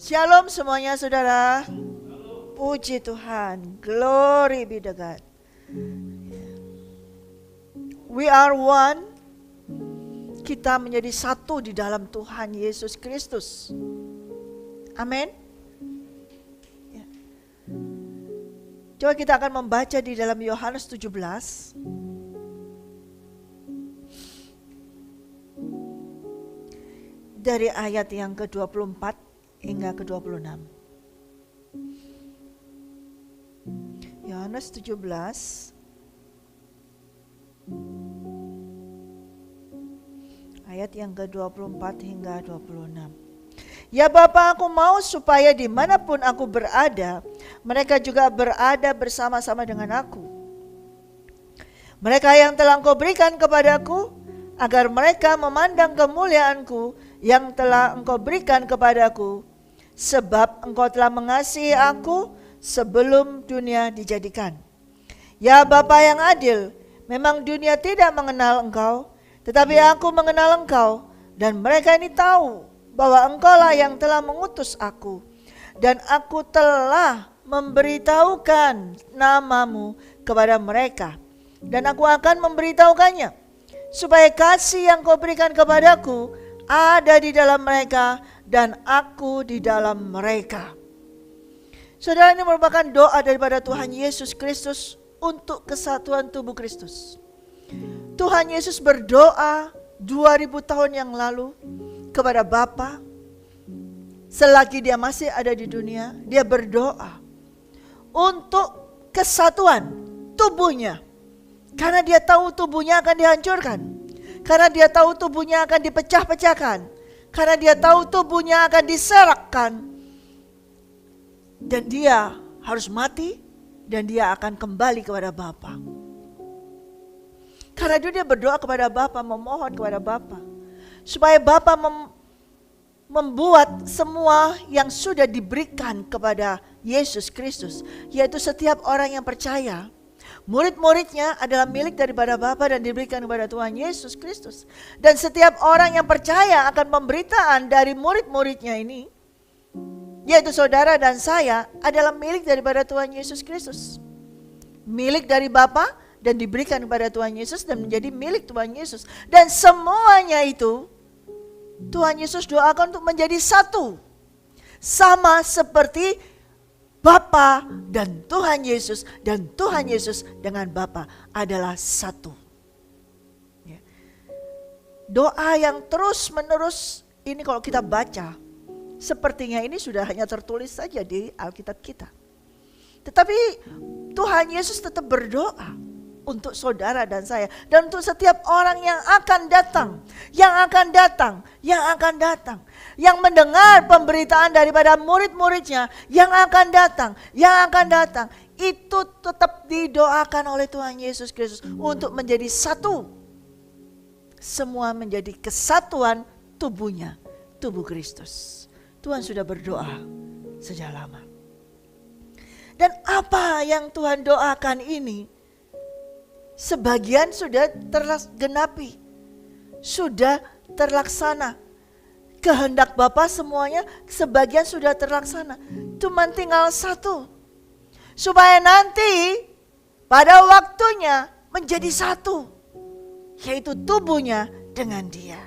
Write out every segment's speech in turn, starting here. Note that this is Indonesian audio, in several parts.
Shalom semuanya saudara. Puji Tuhan. Glory be to God. We are one. Kita menjadi satu di dalam Tuhan Yesus Kristus. Amin. Ya. Coba kita akan membaca di dalam Yohanes 17. Dari ayat yang ke-24 hingga ke-26. Yohanes 17 ayat yang ke-24 hingga 26. Ya Bapa, aku mau supaya dimanapun aku berada, mereka juga berada bersama-sama dengan aku. Mereka yang telah Engkau berikan kepadaku, agar mereka memandang kemuliaanku yang telah Engkau berikan kepadaku, sebab Engkau telah mengasihi aku sebelum dunia dijadikan. Ya Bapa yang adil, memang dunia tidak mengenal Engkau, tetapi aku mengenal Engkau, dan mereka ini tahu bahwa Engkaulah yang telah mengutus aku, dan aku telah memberitahukan namamu kepada mereka, dan aku akan memberitahukannya, supaya kasih yang Kau berikan kepadaku ada di dalam mereka dan aku di dalam mereka. Saudara, ini merupakan doa daripada Tuhan Yesus Kristus untuk kesatuan tubuh Kristus. Tuhan Yesus berdoa 2000 tahun yang lalu kepada Bapa. Selagi dia masih ada di dunia, dia berdoa untuk kesatuan tubuhnya. Karena dia tahu tubuhnya akan dihancurkan. Karena dia tahu tubuhnya akan dipecah-pecahkan. Karena dia tahu tubuhnya akan diserakkan. Dan dia harus mati. Dan dia akan kembali kepada Bapa. Karena itu dia berdoa kepada Bapa, memohon kepada Bapa. Supaya Bapa membuat semua yang sudah diberikan kepada Yesus Kristus. Yaitu setiap orang yang percaya. Murid-muridnya adalah milik daripada Bapa dan diberikan kepada Tuhan Yesus Kristus. Dan setiap orang yang percaya akan pemberitaan dari murid-muridnya ini, yaitu saudara dan saya, adalah milik daripada Tuhan Yesus Kristus. Milik dari Bapa dan diberikan kepada Tuhan Yesus dan menjadi milik Tuhan Yesus. Dan semuanya itu Tuhan Yesus doakan untuk menjadi satu. Sama seperti Bapa dan Tuhan Yesus, dan Tuhan Yesus dengan Bapa adalah satu. Ya. Doa yang terus menerus ini kalau kita baca, sepertinya ini sudah hanya tertulis saja di Alkitab kita. Tetapi Tuhan Yesus tetap berdoa untuk saudara dan saya, dan untuk setiap orang yang akan datang, yang mendengar pemberitaan daripada murid-muridnya, yang akan datang, itu tetap didoakan oleh Tuhan Yesus Kristus untuk menjadi satu. Semua menjadi kesatuan tubuhnya, tubuh Kristus. Tuhan sudah berdoa sejak lama. Dan apa yang Tuhan doakan ini, sebagian sudah tergenapi, sudah terlaksana. Kehendak Bapa semuanya sebagian sudah terlaksana. Cuma tinggal satu. Supaya nanti pada waktunya menjadi satu. Yaitu tubuhnya dengan Dia.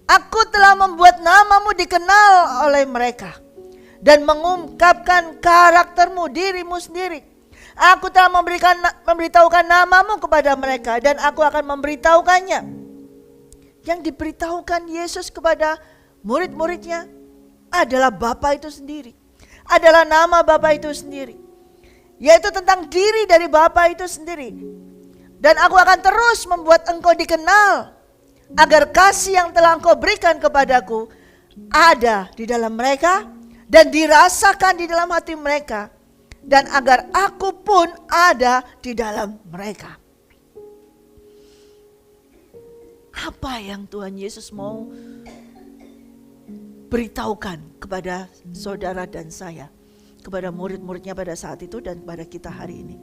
Aku telah membuat namamu dikenal oleh mereka. Dan mengungkapkan karaktermu, dirimu sendiri. Aku telah memberitahukan namamu kepada mereka, dan aku akan memberitahukannya. Yang diberitahukan Yesus kepada murid-muridnya adalah Bapa itu sendiri. Adalah nama Bapa itu sendiri. Yaitu tentang diri dari Bapa itu sendiri. Dan aku akan terus membuat engkau dikenal, agar kasih yang telah engkau berikan kepadaku ada di dalam mereka dan dirasakan di dalam hati mereka. Dan agar aku pun ada di dalam mereka. Apa yang Tuhan Yesus mau beritahukan kepada saudara dan saya, kepada murid-muridnya pada saat itu dan kepada kita hari ini?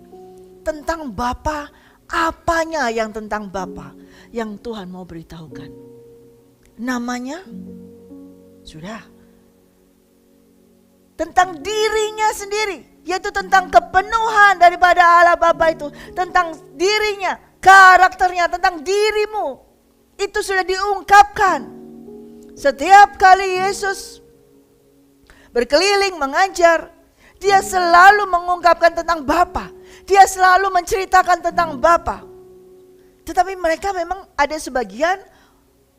Tentang Bapa, apanya yang tentang Bapa yang Tuhan mau beritahukan? Namanya sudah, tentang dirinya sendiri, yaitu tentang kepenuhan daripada Allah Bapa itu, tentang dirinya, karakternya, tentang dirimu. Itu sudah diungkapkan. Setiap kali Yesus berkeliling mengajar, dia selalu mengungkapkan tentang Bapa. Dia selalu menceritakan tentang Bapa. Tetapi mereka memang ada sebagian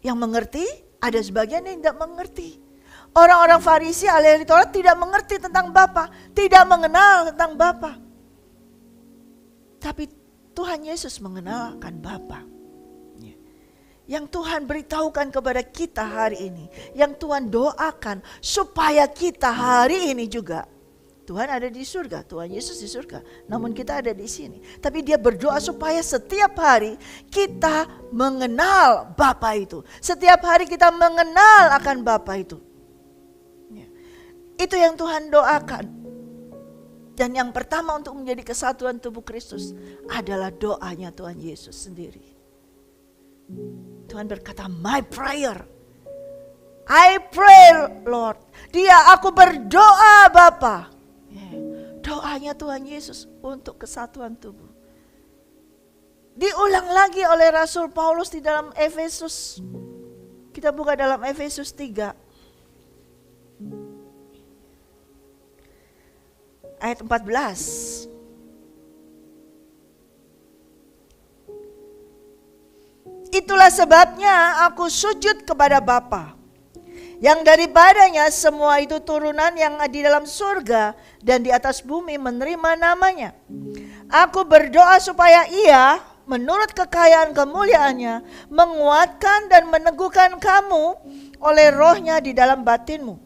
yang mengerti, ada sebagian yang tidak mengerti. Orang-orang Farisi, ahli Taurat tidak mengerti tentang Bapa, tidak mengenal tentang Bapa. Tapi Tuhan Yesus mengenalkan Bapa. Yang Tuhan beritahukan kepada kita hari ini, yang Tuhan doakan supaya kita hari ini juga. Tuhan ada di surga, Tuhan Yesus di surga, namun kita ada di sini. Tapi dia berdoa supaya setiap hari kita mengenal Bapa itu. Setiap hari kita mengenal akan Bapa itu. Itu yang Tuhan doakan. Dan yang pertama untuk menjadi kesatuan tubuh Kristus adalah doanya Tuhan Yesus sendiri. Tuhan berkata, my prayer, I pray Lord. Aku berdoa Bapa. Doanya Tuhan Yesus untuk kesatuan tubuh. Diulang lagi oleh Rasul Paulus di dalam Efesus. Kita buka dalam Efesus 3. Ayat 14. Itulah sebabnya aku sujud kepada Bapa, yang daripadanya semua itu turunan yang di dalam surga dan di atas bumi menerima namanya. Aku berdoa supaya Ia menurut kekayaan kemuliaannya menguatkan dan meneguhkan kamu oleh rohnya di dalam batinmu.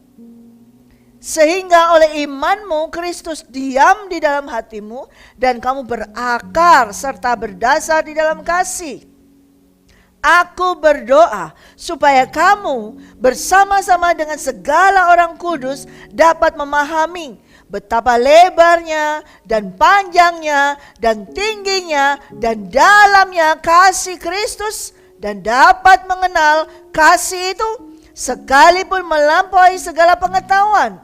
Sehingga oleh imanmu Kristus diam di dalam hatimu dan kamu berakar serta berdasar di dalam kasih. Aku berdoa supaya kamu bersama-sama dengan segala orang kudus dapat memahami betapa lebarnya dan panjangnya dan tingginya dan dalamnya kasih Kristus, dan dapat mengenal kasih itu sekalipun melampaui segala pengetahuan.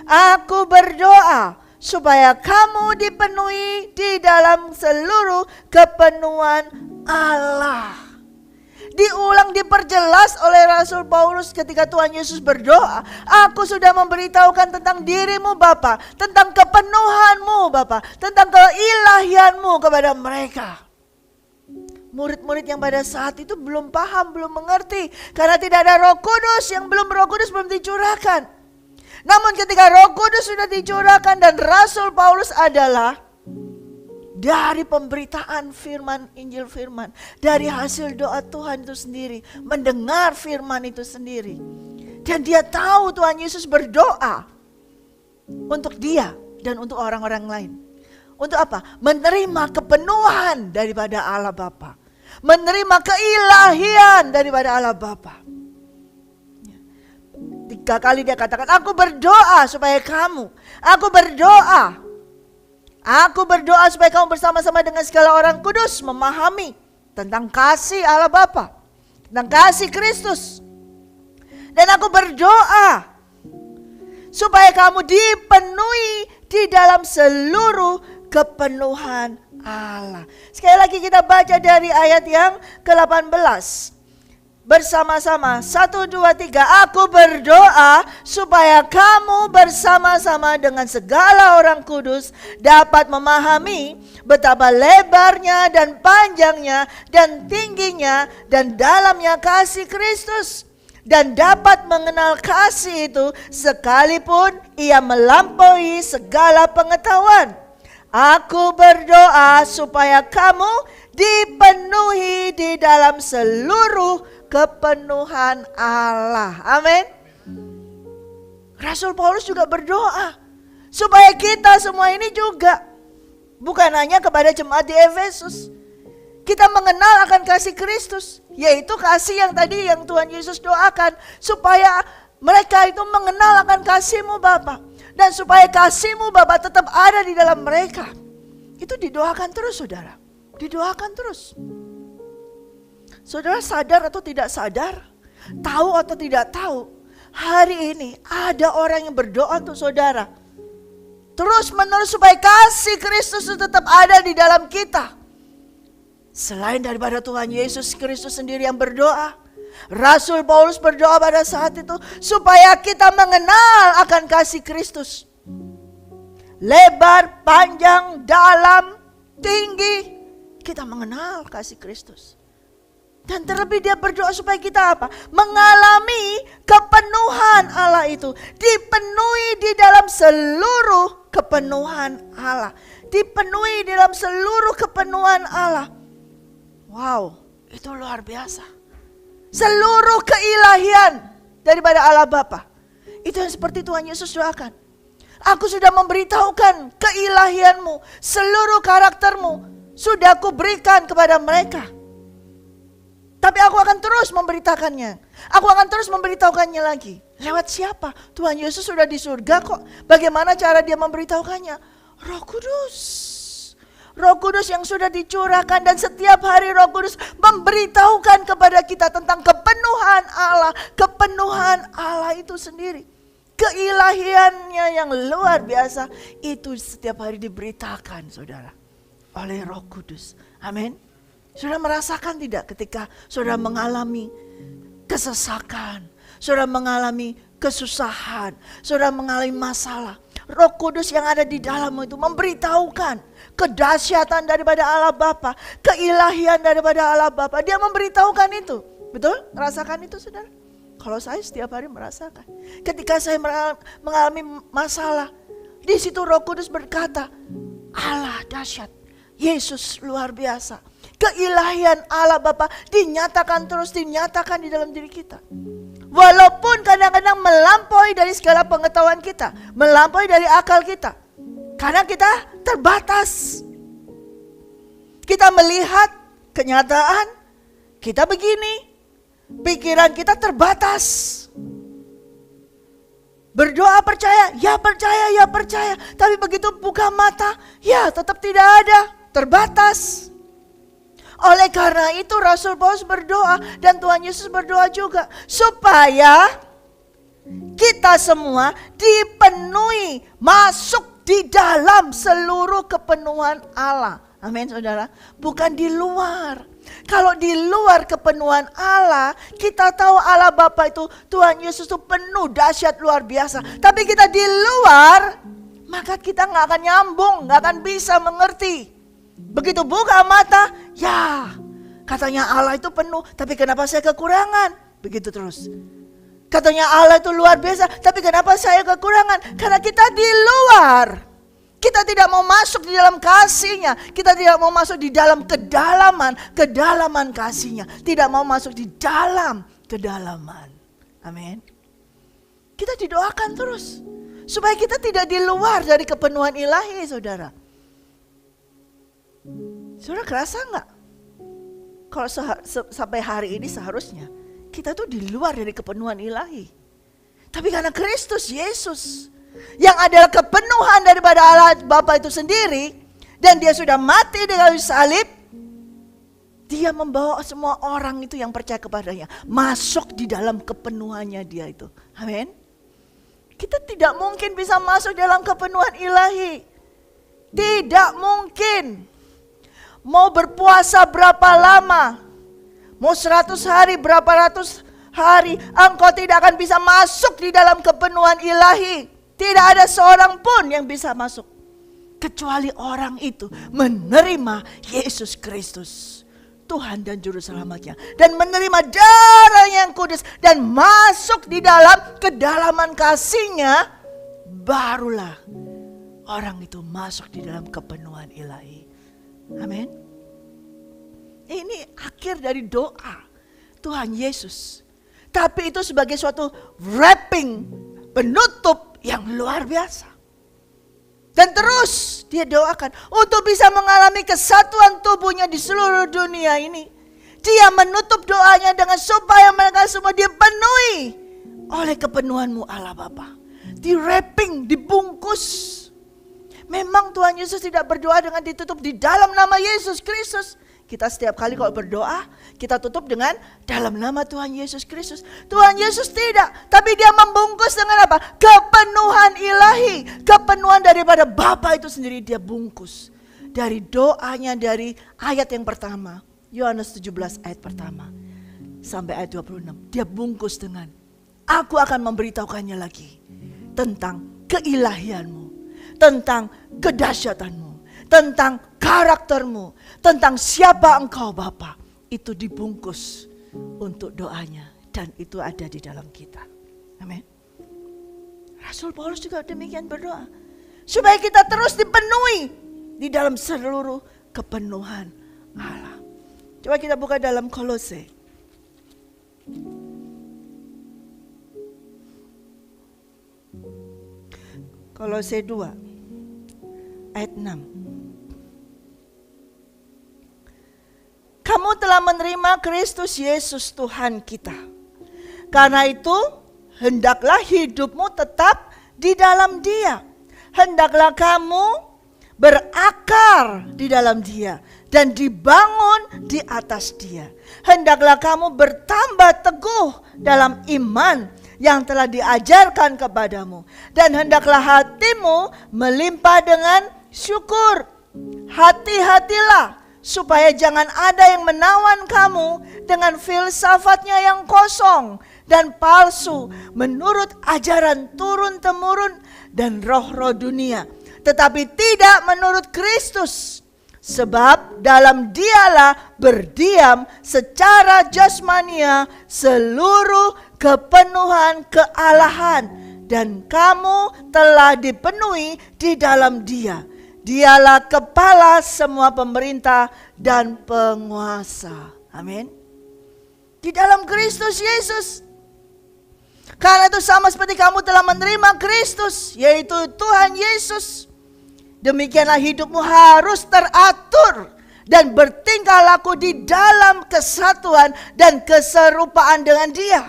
Aku berdoa supaya kamu dipenuhi di dalam seluruh kepenuhan Allah. Diulang, diperjelas oleh Rasul Paulus ketika Tuhan Yesus berdoa. Aku sudah memberitahukan tentang dirimu Bapa, tentang kepenuhanmu Bapa, tentang keilahianmu kepada mereka. Murid-murid yang pada saat itu belum paham, belum mengerti, karena tidak ada Roh Kudus, Roh Kudus belum dicurahkan. Namun ketika Roh Kudus sudah dicurahkan dan Rasul Paulus adalah dari pemberitaan firman, Injil firman, dari hasil doa Tuhan itu sendiri, mendengar firman itu sendiri. Dan dia tahu Tuhan Yesus berdoa untuk dia dan untuk orang-orang lain. Untuk apa? Menerima kepenuhan daripada Allah Bapa, menerima keilahian daripada Allah Bapa. 3 kali dia katakan, aku berdoa supaya kamu, aku berdoa supaya kamu bersama-sama dengan segala orang kudus memahami tentang kasih Allah Bapa, tentang kasih Kristus. Dan aku berdoa supaya kamu dipenuhi di dalam seluruh kepenuhan Allah. Sekali lagi kita baca dari ayat yang ke-18. Bersama-sama, 1, 2, 3. Aku berdoa supaya kamu bersama-sama dengan segala orang kudus dapat memahami betapa lebarnya dan panjangnya dan tingginya dan dalamnya kasih Kristus, dan dapat mengenal kasih itu sekalipun ia melampaui segala pengetahuan. Aku berdoa supaya kamu dipenuhi di dalam seluruh kepenuhan Allah. Amin. Rasul Paulus juga berdoa supaya kita semua ini juga, bukan hanya kepada jemaat di Efesus, kita mengenal akan kasih Kristus, yaitu kasih yang tadi yang Tuhan Yesus doakan, supaya mereka itu mengenal akan kasih-Mu Bapa, dan supaya kasih-Mu Bapa tetap ada di dalam mereka. Itu didoakan terus, saudara. Didoakan terus. Saudara sadar atau tidak sadar, tahu atau tidak tahu, hari ini ada orang yang berdoa untuk saudara, terus menerus supaya kasih Kristus itu tetap ada di dalam kita. Selain daripada Tuhan Yesus Kristus sendiri yang berdoa, Rasul Paulus berdoa pada saat itu supaya kita mengenal akan kasih Kristus. Lebar, panjang, dalam, tinggi, kita mengenal kasih Kristus. Dan terlebih dia berdoa supaya kita apa? Mengalami kepenuhan Allah itu. Dipenuhi di dalam seluruh kepenuhan Allah. Dipenuhi di dalam seluruh kepenuhan Allah. Wow, itu luar biasa. Seluruh keilahian daripada Allah Bapa. Itu yang seperti Tuhan Yesus doakan. Aku sudah memberitahukan keilahianmu, seluruh karaktermu sudah aku berikan kepada mereka. Tapi aku akan terus memberitakannya. Aku akan terus memberitahukannya lagi. Lewat siapa? Tuhan Yesus sudah di surga kok. Bagaimana cara dia memberitahukannya? Roh Kudus. Roh Kudus yang sudah dicurahkan, dan setiap hari Roh Kudus memberitahukan kepada kita tentang kepenuhan Allah. Kepenuhan Allah itu sendiri. Keilahiannya yang luar biasa itu setiap hari diberitakan, saudara, oleh Roh Kudus. Amin. Saudara merasakan tidak ketika saudara mengalami kesesakan, saudara mengalami kesusahan, saudara mengalami masalah, Roh Kudus yang ada di dalammu itu memberitahukan kedahsyatan daripada Allah Bapa, keilahian daripada Allah Bapa. Dia memberitahukan itu. Betul? Merasakan itu, saudara? Kalau saya setiap hari merasakan. Ketika saya mengalami masalah, di situ Roh Kudus berkata, Allah dahsyat, Yesus luar biasa. Keilahian Allah Bapa dinyatakan terus, dinyatakan di dalam diri kita. Walaupun kadang-kadang melampaui dari segala pengetahuan kita, melampaui dari akal kita. Karena kita terbatas. Kita melihat kenyataan, kita begini. Pikiran kita terbatas. Berdoa percaya, ya percaya, ya percaya. Tapi begitu buka mata, ya tetap tidak ada, terbatas. Oleh karena itu Rasul Paulus berdoa, dan Tuhan Yesus berdoa juga, supaya kita semua dipenuhi, masuk di dalam seluruh kepenuhan Allah. Amin, saudara. Bukan di luar. Kalau di luar kepenuhan Allah, kita tahu Allah Bapa itu, Tuhan Yesus itu penuh, dahsyat, luar biasa. Tapi kita di luar, maka kita gak akan nyambung, gak akan bisa mengerti. Begitu buka mata, ya katanya Allah itu penuh, tapi kenapa saya kekurangan? Begitu terus. Katanya Allah itu luar biasa, tapi kenapa saya kekurangan? Karena kita di luar. Kita tidak mau masuk di dalam kasih-Nya. Kita tidak mau masuk di dalam kedalaman kasih-Nya. Tidak mau masuk di dalam kedalaman. Amin. Kita didoakan terus supaya kita tidak di luar dari kepenuhan ilahi, saudara. Saudara kerasa enggak? Kalau sampai hari ini seharusnya kita tuh di luar dari kepenuhan ilahi. Tapi karena Kristus Yesus yang adalah kepenuhan daripada Allah Bapa itu sendiri, dan dia sudah mati di kayu salib, dia membawa semua orang itu yang percaya kepadanya masuk di dalam kepenuhannya dia itu. Amin. Kita tidak mungkin bisa masuk dalam kepenuhan ilahi. Tidak mungkin. Mau berpuasa berapa lama, mau 100 hari, berapa ratus hari, engkau tidak akan bisa masuk di dalam kepenuhan ilahi. Tidak ada seorang pun yang bisa masuk, kecuali orang itu menerima Yesus Kristus, Tuhan dan Juru Selamatnya, dan menerima darah yang kudus, dan masuk di dalam kedalaman kasih-Nya, barulah orang itu masuk di dalam kepenuhan ilahi. Amin. Ini akhir dari doa Tuhan Yesus. Tapi itu sebagai suatu wrapping, penutup yang luar biasa. Dan terus dia doakan untuk bisa mengalami kesatuan tubuhnya di seluruh dunia ini. Dia menutup doanya dengan supaya mereka semua dipenuhi oleh kepenuhan-Mu Allah Bapa. Di wrapping, dibungkus. Memang Tuhan Yesus tidak berdoa dengan ditutup di dalam nama Yesus Kristus. Kita setiap kali kalau berdoa, kita tutup dengan dalam nama Tuhan Yesus Kristus. Tuhan Yesus tidak, tapi dia membungkus dengan apa? Kepenuhan ilahi, kepenuhan daripada Bapa itu sendiri dia bungkus. Dari doanya, dari ayat yang pertama, Yohanes 17 ayat pertama sampai ayat 26. Dia bungkus dengan, aku akan memberitahukannya lagi tentang keilahianmu, tentang kedahsyatanmu, tentang karaktermu, tentang siapa engkau Bapa. Itu dibungkus untuk doanya dan itu ada di dalam kita. Amin. Rasul Paulus juga demikian berdoa, supaya kita terus dipenuhi di dalam seluruh kepenuhan Allah. Coba kita buka dalam Kolose. Kolose 2 ayat 6. Kamu telah menerima Kristus Yesus Tuhan kita. Karena itu hendaklah hidupmu tetap di dalam Dia. Hendaklah kamu berakar di dalam Dia dan dibangun di atas Dia. Hendaklah kamu bertambah teguh dalam iman yang telah diajarkan kepadamu. Dan hendaklah hatimu melimpah dengan syukur. Hati-hatilah supaya jangan ada yang menawan kamu dengan filsafatnya yang kosong dan palsu menurut ajaran turun-temurun dan roh-roh dunia, tetapi tidak menurut Kristus. Sebab dalam Dialah berdiam secara jasmania seluruh kepenuhan kealahan, dan kamu telah dipenuhi di dalam Dia. Dialah kepala semua pemerintah dan penguasa. Amin. Di dalam Kristus Yesus. Karena itu sama seperti kamu telah menerima Kristus, yaitu Tuhan Yesus, demikianlah hidupmu harus teratur dan bertingkah laku di dalam kesatuan dan keserupaan dengan Dia.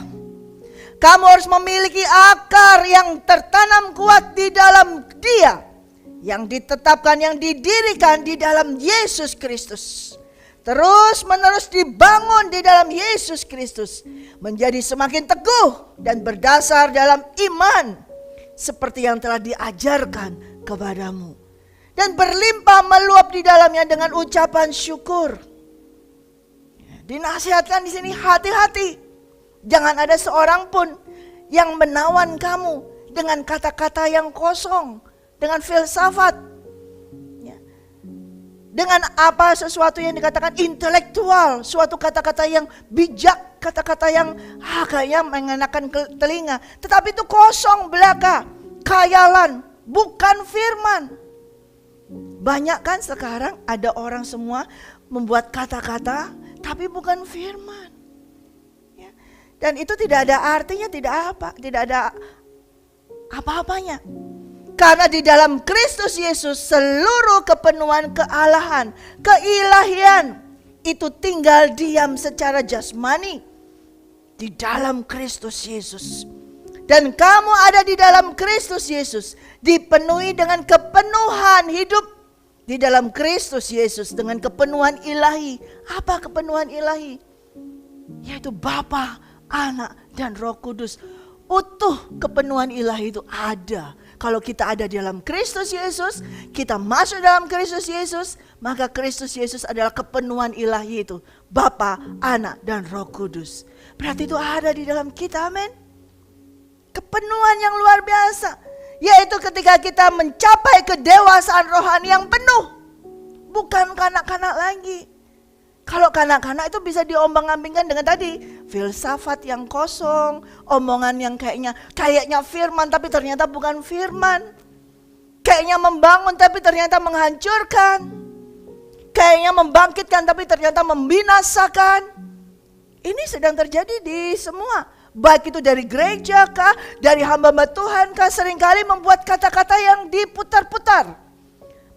Kamu harus memiliki akar yang tertanam kuat di dalam Dia, yang ditetapkan, yang didirikan di dalam Yesus Kristus. Terus menerus dibangun di dalam Yesus Kristus, menjadi semakin teguh dan berdasar dalam iman, seperti yang telah diajarkan kepadamu, dan berlimpah meluap di dalamnya dengan ucapan syukur. Dinasihatkan di sini, hati-hati, jangan ada seorang pun yang menawan kamu dengan kata-kata yang kosong, dengan filsafat, dengan apa sesuatu yang dikatakan intelektual, suatu kata-kata yang bijak, kata-kata yang kayaknya mengenakan telinga, tetapi itu kosong belaka, khayalan, bukan firman. Banyak kan sekarang ada orang semua membuat kata-kata tapi bukan firman. Dan itu tidak ada artinya, tidak ada apa-apanya. Karena di dalam Kristus Yesus seluruh kepenuhan kealahan, keilahian itu tinggal diam secara jasmani di dalam Kristus Yesus. Dan kamu ada di dalam Kristus Yesus, dipenuhi dengan kepenuhan hidup di dalam Kristus Yesus dengan kepenuhan ilahi. Apa kepenuhan ilahi? Yaitu Bapa, Anak, dan Roh Kudus. Utuh kepenuhan ilahi itu ada. Kalau kita ada di dalam Kristus Yesus, kita masuk dalam Kristus Yesus, maka Kristus Yesus adalah kepenuhan ilahi itu. Bapa, Anak, dan Roh Kudus. Berarti itu ada di dalam kita, amin. Kepenuhan yang luar biasa. Yaitu ketika kita mencapai kedewasaan rohani yang penuh. Bukan kanak-kanak lagi. Kalau kanak-kanak itu bisa diombang-ambingkan dengan tadi filsafat yang kosong, omongan yang kayaknya firman tapi ternyata bukan firman. Kayaknya membangun tapi ternyata menghancurkan. Kayaknya membangkitkan tapi ternyata membinasakan. Ini sedang terjadi di semua. Baik itu dari gereja kah, dari hamba-hamba Tuhan kah, seringkali membuat kata-kata yang diputar-putar.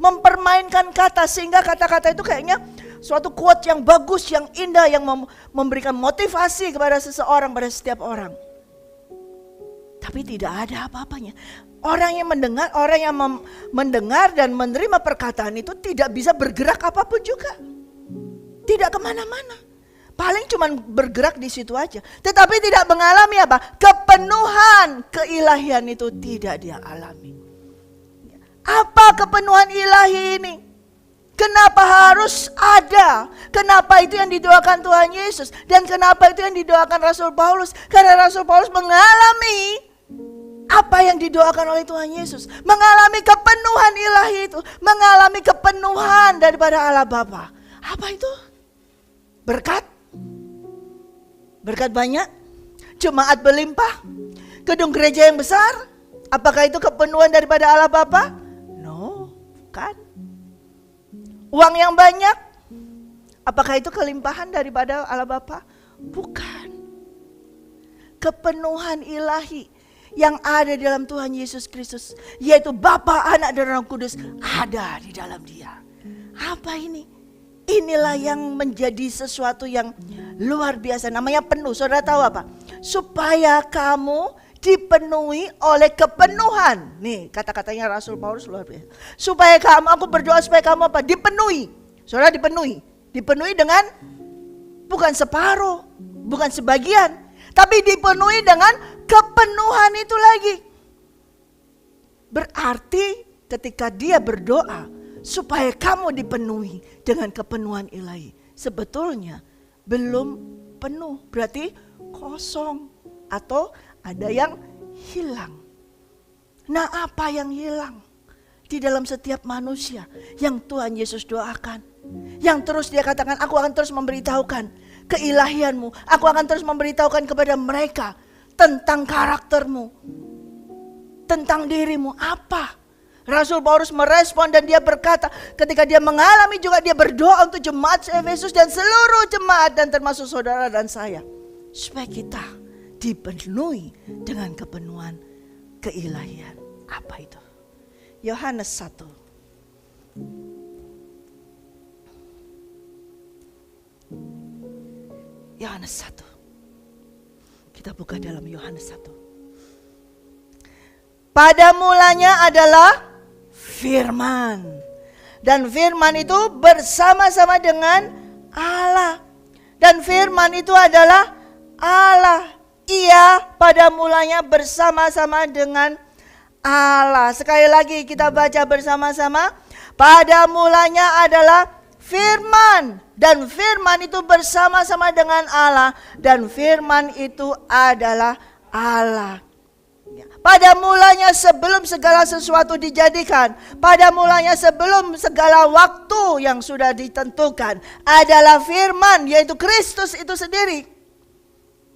Mempermainkan kata sehingga kata-kata itu kayaknya suatu quote yang bagus, yang indah, yang memberikan motivasi kepada seseorang, pada setiap orang. Tapi tidak ada apa-apanya. Orang yang mendengar dan menerima perkataan itu tidak bisa bergerak apapun juga. Tidak kemana-mana. Paling cuman bergerak di situ aja. Tetapi tidak mengalami apa? Kepenuhan keilahian itu tidak dia alami. Apa kepenuhan ilahi ini? Kenapa harus ada? Kenapa itu yang didoakan Tuhan Yesus? Dan kenapa itu yang didoakan Rasul Paulus? Karena Rasul Paulus mengalami apa yang didoakan oleh Tuhan Yesus. Mengalami kepenuhan ilahi itu. Mengalami kepenuhan daripada Allah Bapa. Apa itu? Berkat? Berkat banyak? Jemaat berlimpah? Gedung gereja yang besar? Apakah itu kepenuhan daripada Allah Bapa? No, bukan. Uang yang banyak? Apakah itu kelimpahan daripada Allah Bapa? Bukan. Kepenuhan ilahi yang ada di dalam Tuhan Yesus Kristus, yaitu Bapa, Anak, dan Roh Kudus ada di dalam Dia. Apa ini? Inilah yang menjadi sesuatu yang luar biasa. Namanya penuh. Saudara tahu apa? Supaya kamu dipenuhi oleh kepenuhan. Nih kata-katanya Rasul Paulus luar biasa. Supaya kamu, aku berdoa supaya kamu apa? Dipenuhi. Saudara dipenuhi. Dipenuhi dengan bukan separuh, bukan sebagian, tapi dipenuhi dengan kepenuhan itu lagi. Berarti ketika dia berdoa supaya kamu dipenuhi dengan kepenuhan ilahi, sebetulnya belum penuh, berarti kosong atau ada yang hilang. Nah, apa yang hilang di dalam setiap manusia yang Tuhan Yesus doakan? Yang terus dia katakan, aku akan terus memberitahukan keilahianmu. Aku akan terus memberitahukan kepada mereka tentang karaktermu, tentang dirimu. Apa? Rasul Paulus merespon dan dia berkata, ketika dia mengalami juga dia berdoa untuk jemaat Efesus dan seluruh jemaat dan termasuk saudara dan saya. Supaya kita dipenuhi dengan kepenuhan keilahian. Apa itu? Yohanes 1. Yohanes 1. Kita buka dalam Yohanes 1. Pada mulanya adalah firman. Dan firman itu bersama-sama dengan Allah. Dan firman itu adalah Allah. Ia pada mulanya bersama-sama dengan Allah. Sekali lagi kita baca bersama-sama. Pada mulanya adalah firman. Dan firman itu bersama-sama dengan Allah. Dan firman itu adalah Allah. Pada mulanya sebelum segala sesuatu dijadikan, pada mulanya sebelum segala waktu yang sudah ditentukan, adalah firman, yaitu Kristus itu sendiri.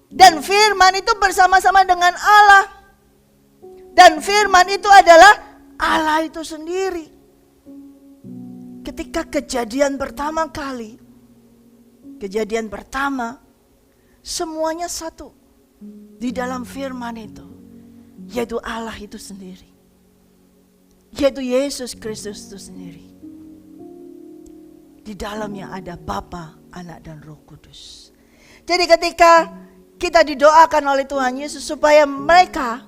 Dan firman itu bersama-sama dengan Allah. Dan firman itu adalah Allah itu sendiri. Ketika kejadian pertama kali, kejadian pertama, semuanya satu di dalam firman itu. Yaitu Allah itu sendiri. Yaitu Yesus Kristus itu sendiri. Di dalamnya ada Bapa, Anak, dan Roh Kudus. Jadi ketika kita didoakan oleh Tuhan Yesus supaya mereka,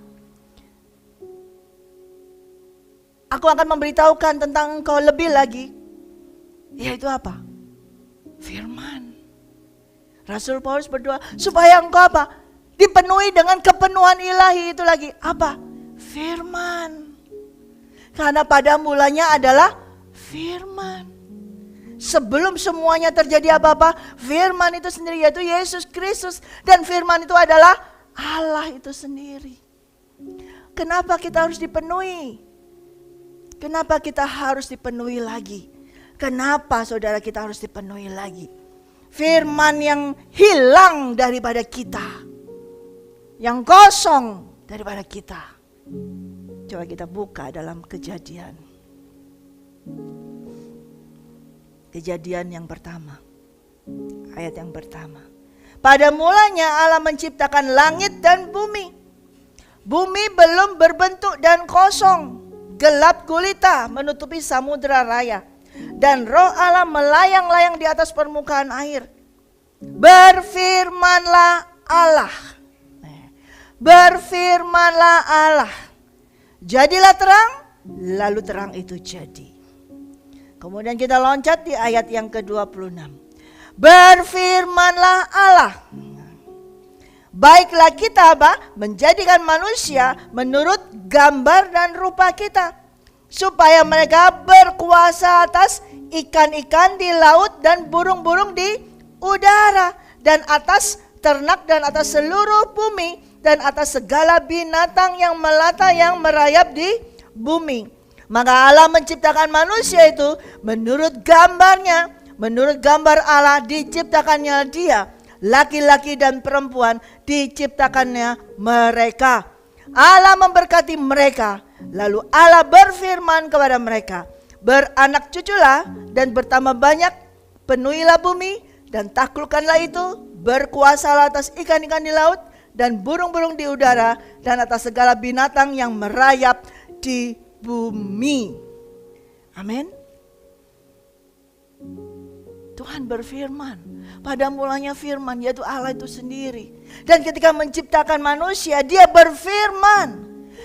aku akan memberitahukan tentang engkau lebih lagi. Yaitu apa? Firman. Rasul Paulus berdoa supaya engkau apa? Dipenuhi dengan kepenuhan ilahi itu lagi. Apa? Firman. Karena pada mulanya adalah firman. Sebelum semuanya terjadi apa-apa, firman itu sendiri yaitu Yesus Kristus. Dan firman itu adalah Allah itu sendiri. Kenapa kita harus dipenuhi? Kenapa kita harus dipenuhi lagi? Kenapa saudara kita harus dipenuhi lagi? Firman yang hilang daripada kita, yang kosong daripada kita. Coba kita buka dalam Kejadian. Kejadian yang pertama. Ayat yang pertama. Pada mulanya Allah menciptakan langit dan bumi. Bumi belum berbentuk dan kosong. Gelap gulita menutupi samudera raya. Dan roh Allah melayang-layang di atas permukaan air. Berfirmanlah Allah. Berfirmanlah Allah, jadilah terang, lalu terang itu jadi. Kemudian kita loncat di ayat yang ke-26. Berfirmanlah Allah. Baiklah kita menjadikan manusia menurut gambar dan rupa kita, supaya mereka berkuasa atas ikan-ikan di laut dan burung-burung di udara, dan atas ternak dan atas seluruh bumi, dan atas segala binatang yang melata yang merayap di bumi. Maka Allah menciptakan manusia itu menurut gambarnya, menurut gambar Allah diciptakannya dia. Laki-laki dan perempuan diciptakannya mereka. Allah memberkati mereka. Lalu Allah berfirman kepada mereka, beranak cuculah dan bertambah banyak, penuhilah bumi dan taklukkanlah itu, berkuasalah atas ikan-ikan di laut dan burung-burung di udara, dan atas segala binatang yang merayap di bumi. Amin. Tuhan berfirman, pada mulanya firman, yaitu Allah itu sendiri. Dan ketika menciptakan manusia, dia berfirman,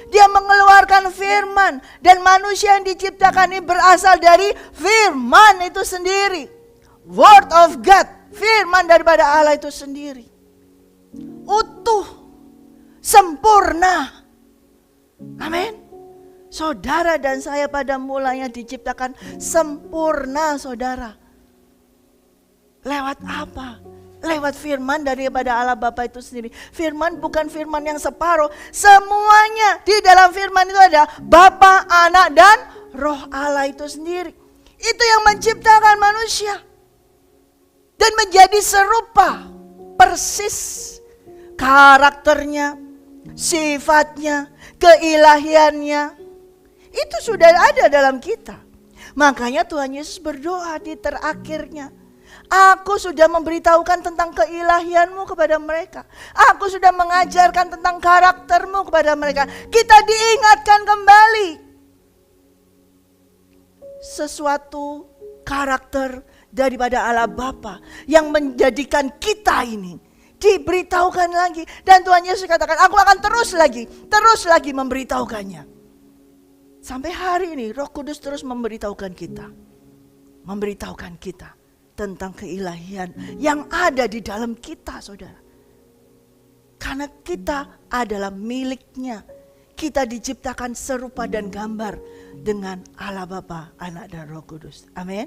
dia mengeluarkan firman, dan manusia yang diciptakan ini berasal dari firman itu sendiri. Word of God, firman daripada Allah itu sendiri. Utuh, sempurna. Amin. Saudara dan saya pada mulanya diciptakan sempurna, saudara. Lewat apa? Lewat firman daripada Allah Bapa itu sendiri. Firman bukan firman yang separuh. Semuanya di dalam firman itu ada Bapa, Anak, dan Roh Allah itu sendiri. Itu yang menciptakan manusia. Dan menjadi serupa, persis karakternya, sifatnya, keilahiannya. Itu sudah ada dalam kita. Makanya Tuhan Yesus berdoa di terakhirnya, aku sudah memberitahukan tentang keilahianmu kepada mereka. Aku sudah mengajarkan tentang karaktermu kepada mereka. Kita diingatkan kembali. Sesuatu karakter daripada Allah Bapa yang menjadikan kita ini diberitahukan lagi. Dan Tuhan Yesus katakan, aku akan terus lagi memberitahukannya. Sampai hari ini Roh Kudus terus memberitahukan kita tentang keilahian yang ada di dalam kita, saudara. Karena kita adalah miliknya. Kita diciptakan serupa dan gambar dengan Allah Bapa, Anak, dan Roh Kudus. Amin.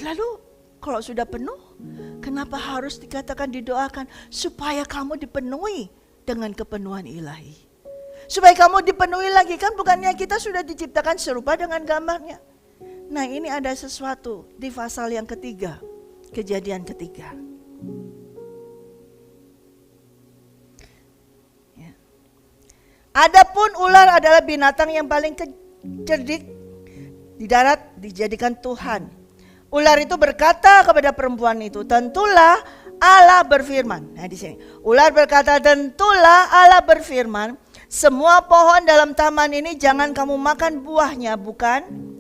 Lalu kalau sudah penuh, kenapa harus dikatakan didoakan? Supaya kamu dipenuhi dengan kepenuhan ilahi. Supaya kamu dipenuhi lagi, kan bukannya kita sudah diciptakan serupa dengan gambarnya. Nah, ini ada sesuatu di pasal yang ketiga, Kejadian ketiga. Ya. Adapun ular adalah binatang yang paling cerdik di darat dijadikan Tuhan. Ular itu berkata kepada perempuan itu, tentulah Allah berfirman. Nah, di sini ular berkata, tentulah Allah berfirman, semua pohon dalam taman ini jangan kamu makan buahnya, bukan?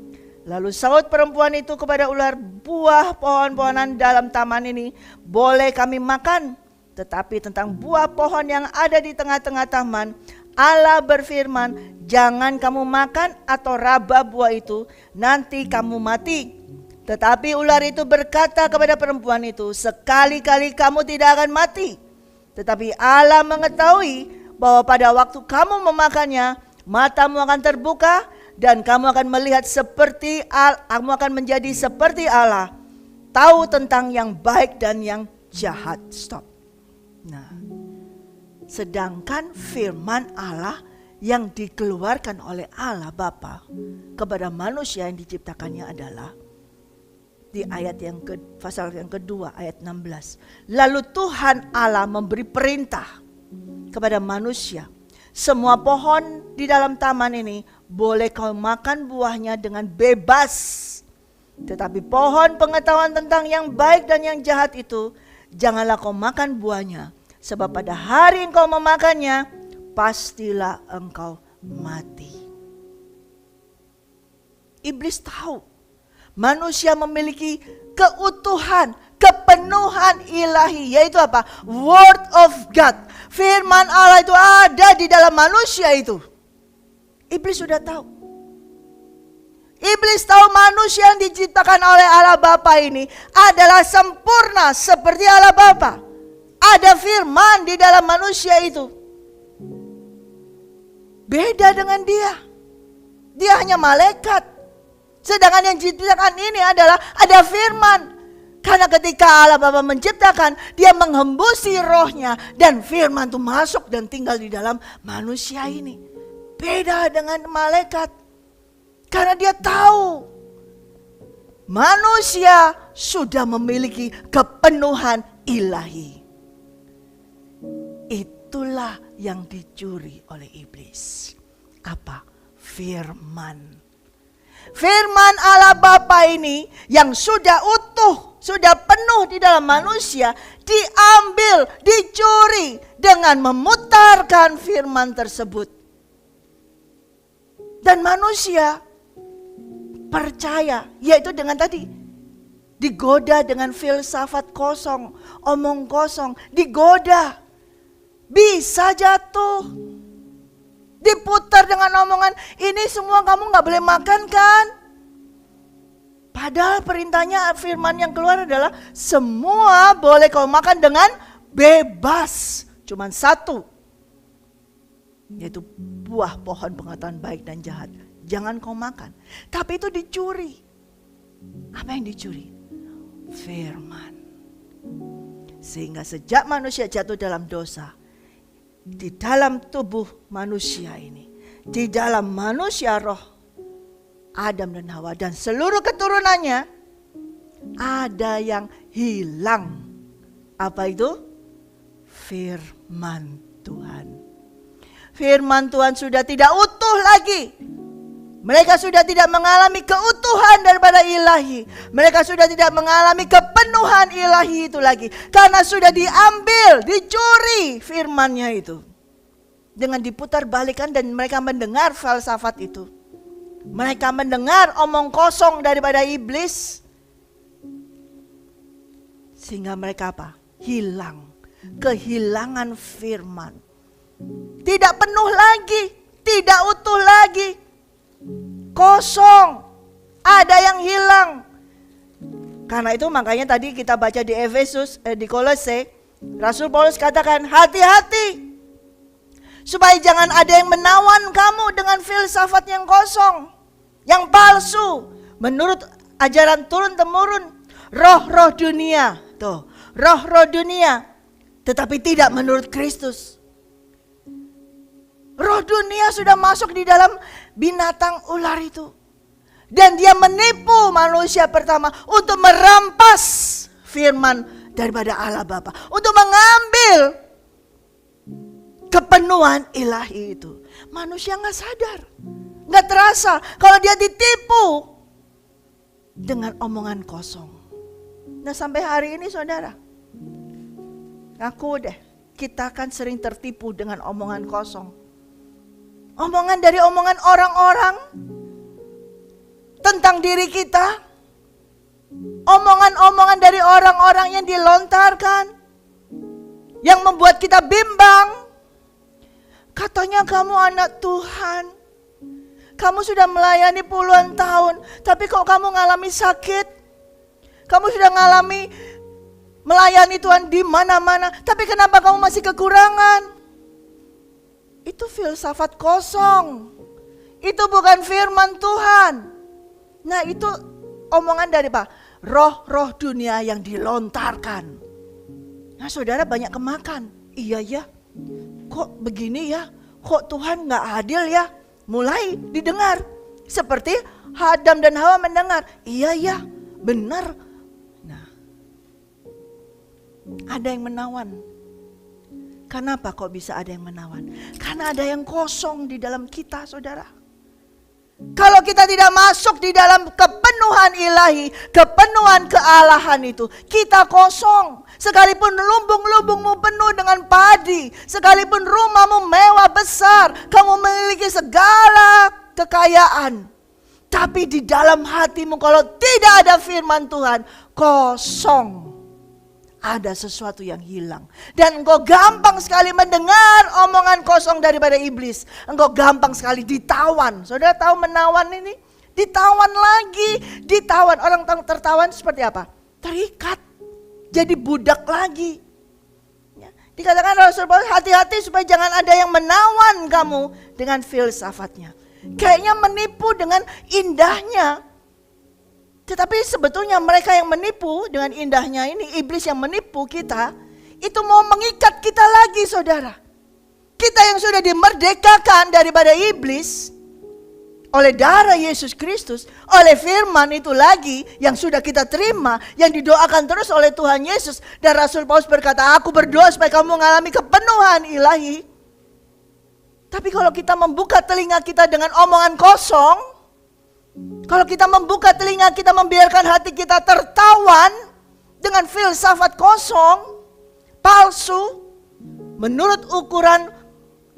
Lalu saut perempuan itu kepada ular, buah pohon-pohonan dalam taman ini boleh kami makan. Tetapi tentang buah pohon yang ada di tengah-tengah taman, Allah berfirman, jangan kamu makan atau raba buah itu, nanti kamu mati. Tetapi ular itu berkata kepada perempuan itu, sekali-kali kamu tidak akan mati. Tetapi Allah mengetahui bahwa pada waktu kamu memakannya, matamu akan terbuka, dan kamu akan melihat seperti kamu akan menjadi seperti Allah, tahu tentang yang baik dan yang jahat. Stop. Nah, sedangkan firman Allah yang dikeluarkan oleh Allah Bapa kepada manusia yang diciptakannya adalah di ayat pasal yang kedua ayat 16. Lalu Tuhan Allah memberi perintah kepada manusia, semua pohon di dalam taman ini boleh kau makan buahnya dengan bebas. Tetapi pohon pengetahuan tentang yang baik dan yang jahat itu, janganlah kau makan buahnya. Sebab pada hari engkau memakannya, pastilah engkau mati. Iblis tahu manusia memiliki keutuhan, kepenuhan ilahi, yaitu apa? Word of God. Firman Allah itu ada di dalam manusia itu. Iblis sudah tahu. Iblis tahu manusia yang diciptakan oleh Allah Bapa ini adalah sempurna seperti Allah Bapa. Ada firman di dalam manusia itu. Beda dengan dia. Dia hanya malaikat. Sedangkan yang diciptakan ini adalah ada firman. Karena ketika Allah Bapa menciptakan, dia menghembusi rohnya dan firman itu masuk dan tinggal di dalam manusia ini. Beda dengan malaikat. Karena dia tahu manusia sudah memiliki kepenuhan ilahi. Itulah yang dicuri oleh iblis. Apa? Firman. Firman Allah Bapa ini yang sudah utuh, sudah penuh di dalam manusia, diambil, dicuri dengan memutarkan firman tersebut. Dan manusia percaya, yaitu dengan tadi digoda dengan filsafat kosong, omong kosong, digoda, bisa jatuh, diputar dengan omongan ini semua kamu gak boleh makan kan? Padahal perintahnya firman yang keluar adalah semua boleh kau makan dengan bebas, cuman satu, yaitu buah pohon pengetahuan baik dan jahat. Jangan kau makan. Tapi itu dicuri. Apa yang dicuri? Firman. Sehingga sejak manusia jatuh dalam dosa, di dalam tubuh manusia ini, di dalam manusia roh, Adam dan Hawa dan seluruh keturunannya, ada yang hilang. Apa itu? Firman Tuhan. Firman Tuhan sudah tidak utuh lagi. Mereka sudah tidak mengalami keutuhan daripada ilahi. Mereka sudah tidak mengalami kepenuhan ilahi itu lagi. Karena sudah diambil, dicuri firmannya itu. Dengan diputar balikan dan mereka mendengar falsafat itu. Mereka mendengar omong kosong daripada iblis. Sehingga mereka apa? Hilang. Kehilangan firman. Tidak penuh lagi. Tidak utuh lagi. Kosong, ada yang hilang. Karena itu makanya tadi kita baca di Efesus, di Kolose, Rasul Paulus katakan hati-hati supaya jangan ada yang menawan kamu dengan filsafat yang kosong, yang palsu, menurut ajaran turun-temurun, roh-roh dunia, tuh, roh-roh dunia, tetapi tidak menurut Kristus. Roh dunia sudah masuk di dalam binatang ular itu. Dan dia menipu manusia pertama untuk merampas firman daripada Allah Bapa. Untuk mengambil kepenuhan ilahi itu. Manusia gak sadar, gak terasa kalau dia ditipu dengan omongan kosong. Nah sampai hari ini saudara, aku deh, kita kan sering tertipu dengan omongan kosong. Omongan dari omongan orang-orang tentang diri kita. Omongan-omongan dari orang-orang yang dilontarkan, yang membuat kita bimbang. Katanya kamu anak Tuhan, kamu sudah melayani puluhan tahun, tapi kok kamu ngalami sakit? Kamu sudah ngalami melayani Tuhan di mana-mana, tapi kenapa kamu masih kekurangan? Itu filsafat kosong. Itu bukan firman Tuhan. Nah itu omongan dari apa? Roh-roh dunia yang dilontarkan. Nah saudara banyak kemakan. Iya ya, kok begini ya? Kok Tuhan gak adil ya? Mulai didengar. Seperti Adam dan Hawa mendengar. Iya ya, benar. Nah, ada yang menawan. Kenapa kok bisa ada yang menawan? Karena ada yang kosong di dalam kita saudara. Kalau kita tidak masuk di dalam kepenuhan ilahi, kepenuhan kealahan itu, kita kosong. Sekalipun lumbung-lumbungmu penuh dengan padi, sekalipun rumahmu mewah besar, kamu memiliki segala kekayaan, tapi di dalam hatimu kalau tidak ada firman Tuhan, kosong. Ada sesuatu yang hilang. Dan engkau gampang sekali mendengar omongan kosong daripada iblis. Engkau gampang sekali ditawan. Saudara tahu menawan ini? Ditawan lagi, ditawan. Orang tertawan seperti apa? Terikat, jadi budak lagi. Ya. Dikatakan Rasul Paulus, hati-hati supaya jangan ada yang menawan kamu dengan filsafatnya. Kayaknya menipu dengan indahnya. Tetapi sebetulnya mereka yang menipu dengan indahnya ini, iblis yang menipu kita, itu mau mengikat kita lagi, saudara. Kita yang sudah dimerdekakan daripada iblis oleh darah Yesus Kristus, oleh firman itu lagi yang sudah kita terima, yang didoakan terus oleh Tuhan Yesus. Dan Rasul Paulus berkata, aku berdoa supaya kamu mengalami kepenuhan ilahi. Tapi kalau kita membuka telinga kita dengan omongan kosong, kalau kita membuka telinga kita membiarkan hati kita tertawan dengan filsafat kosong, palsu, menurut ukuran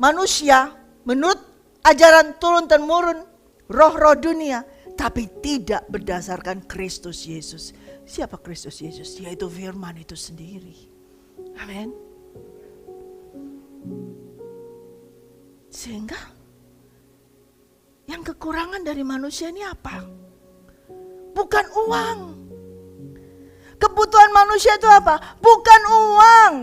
manusia, menurut ajaran turun-temurun, roh-roh dunia, tapi tidak berdasarkan Kristus Yesus. Siapa Kristus Yesus? Yaitu firman itu sendiri. Amin. Sehingga yang kekurangan dari manusia ini apa? Bukan uang. Kebutuhan manusia itu apa? Bukan uang.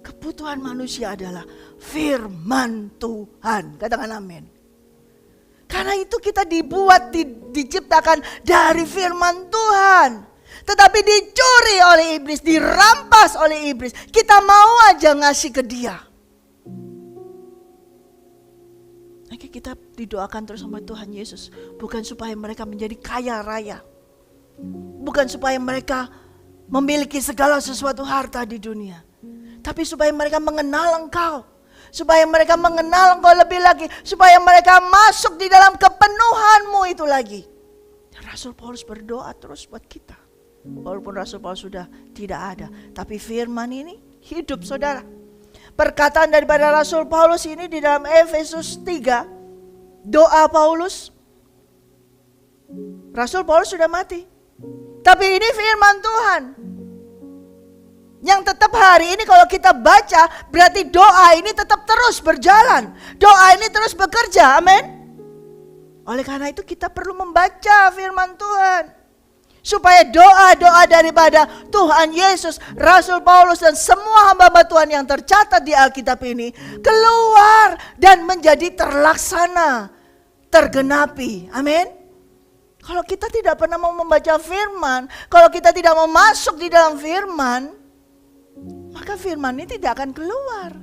Kebutuhan manusia adalah firman Tuhan. Katakan amin. Karena itu kita dibuat, diciptakan dari firman Tuhan. Tetapi dicuri oleh iblis, dirampas oleh iblis. Kita mau aja ngasih ke dia. Maka kita didoakan terus sama Tuhan Yesus. Bukan supaya mereka menjadi kaya raya. Bukan supaya mereka memiliki segala sesuatu harta di dunia. Tapi supaya mereka mengenal Engkau. Supaya mereka mengenal Engkau lebih lagi. Supaya mereka masuk di dalam kepenuhan-Mu itu lagi. Dan Rasul Paulus berdoa terus buat kita. Walaupun Rasul Paulus sudah tidak ada. Tapi firman ini hidup, saudara. Perkataan daripada Rasul Paulus ini di dalam Efesus 3. Doa Paulus. Rasul Paulus sudah mati. Tapi ini firman Tuhan. Yang tetap hari ini kalau kita baca, berarti doa ini tetap terus berjalan. Doa ini terus bekerja, amin. Oleh karena itu kita perlu membaca firman Tuhan. Supaya doa-doa daripada Tuhan Yesus, Rasul Paulus dan semua hamba-hamba Tuhan yang tercatat di Alkitab ini keluar dan menjadi terlaksana, tergenapi, amin. Kalau kita tidak pernah mau membaca firman, kalau kita tidak mau masuk di dalam firman, maka firman ini tidak akan keluar.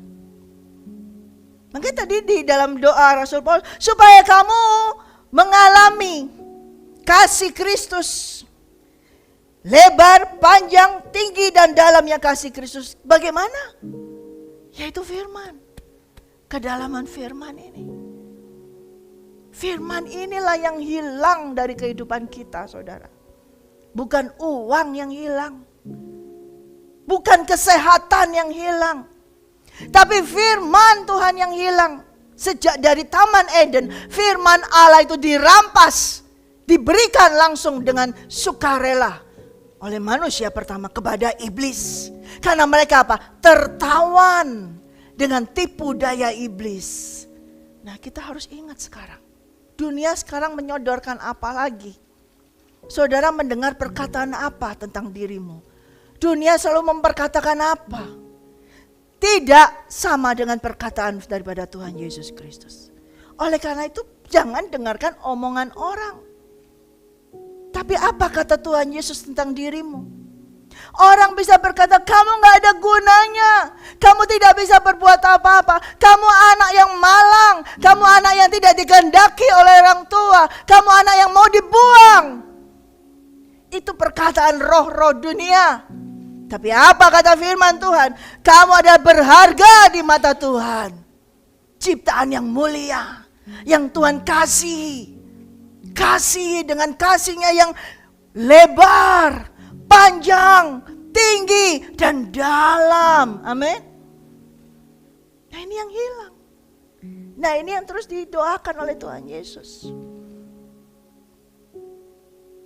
Makanya tadi di dalam doa Rasul Paulus, supaya kamu mengalami kasih Kristus. Lebar, panjang, tinggi dan dalamnya kasih Kristus. Bagaimana? Yaitu firman. Kedalaman firman ini. Firman inilah yang hilang dari kehidupan kita, saudara. Bukan uang yang hilang. Bukan kesehatan yang hilang. Tapi firman Tuhan yang hilang. Sejak dari Taman Eden, firman Allah itu dirampas. Diberikan langsung dengan sukarela oleh manusia pertama kepada iblis. Karena mereka apa? Tertawan dengan tipu daya iblis. Nah, kita harus ingat sekarang. Dunia sekarang menyodorkan apa lagi? Saudara mendengar perkataan apa tentang dirimu? Dunia selalu memperkatakan apa? Tidak sama dengan perkataan daripada Tuhan Yesus Kristus. Oleh karena itu jangan dengarkan omongan orang. Tapi apa kata Tuhan Yesus tentang dirimu? Orang bisa berkata kamu gak ada gunanya. Kamu tidak bisa berbuat apa-apa. Kamu anak yang malang. Kamu anak yang tidak dikehendaki oleh orang tua. Kamu anak yang mau dibuang. Itu perkataan roh-roh dunia. Tapi apa kata firman Tuhan? Kamu adalah berharga di mata Tuhan. Ciptaan yang mulia. Yang Tuhan kasih. Kasih dengan kasihnya yang lebar, panjang, tinggi, dan dalam. Amin. Nah ini yang hilang. Nah ini yang terus didoakan oleh Tuhan Yesus.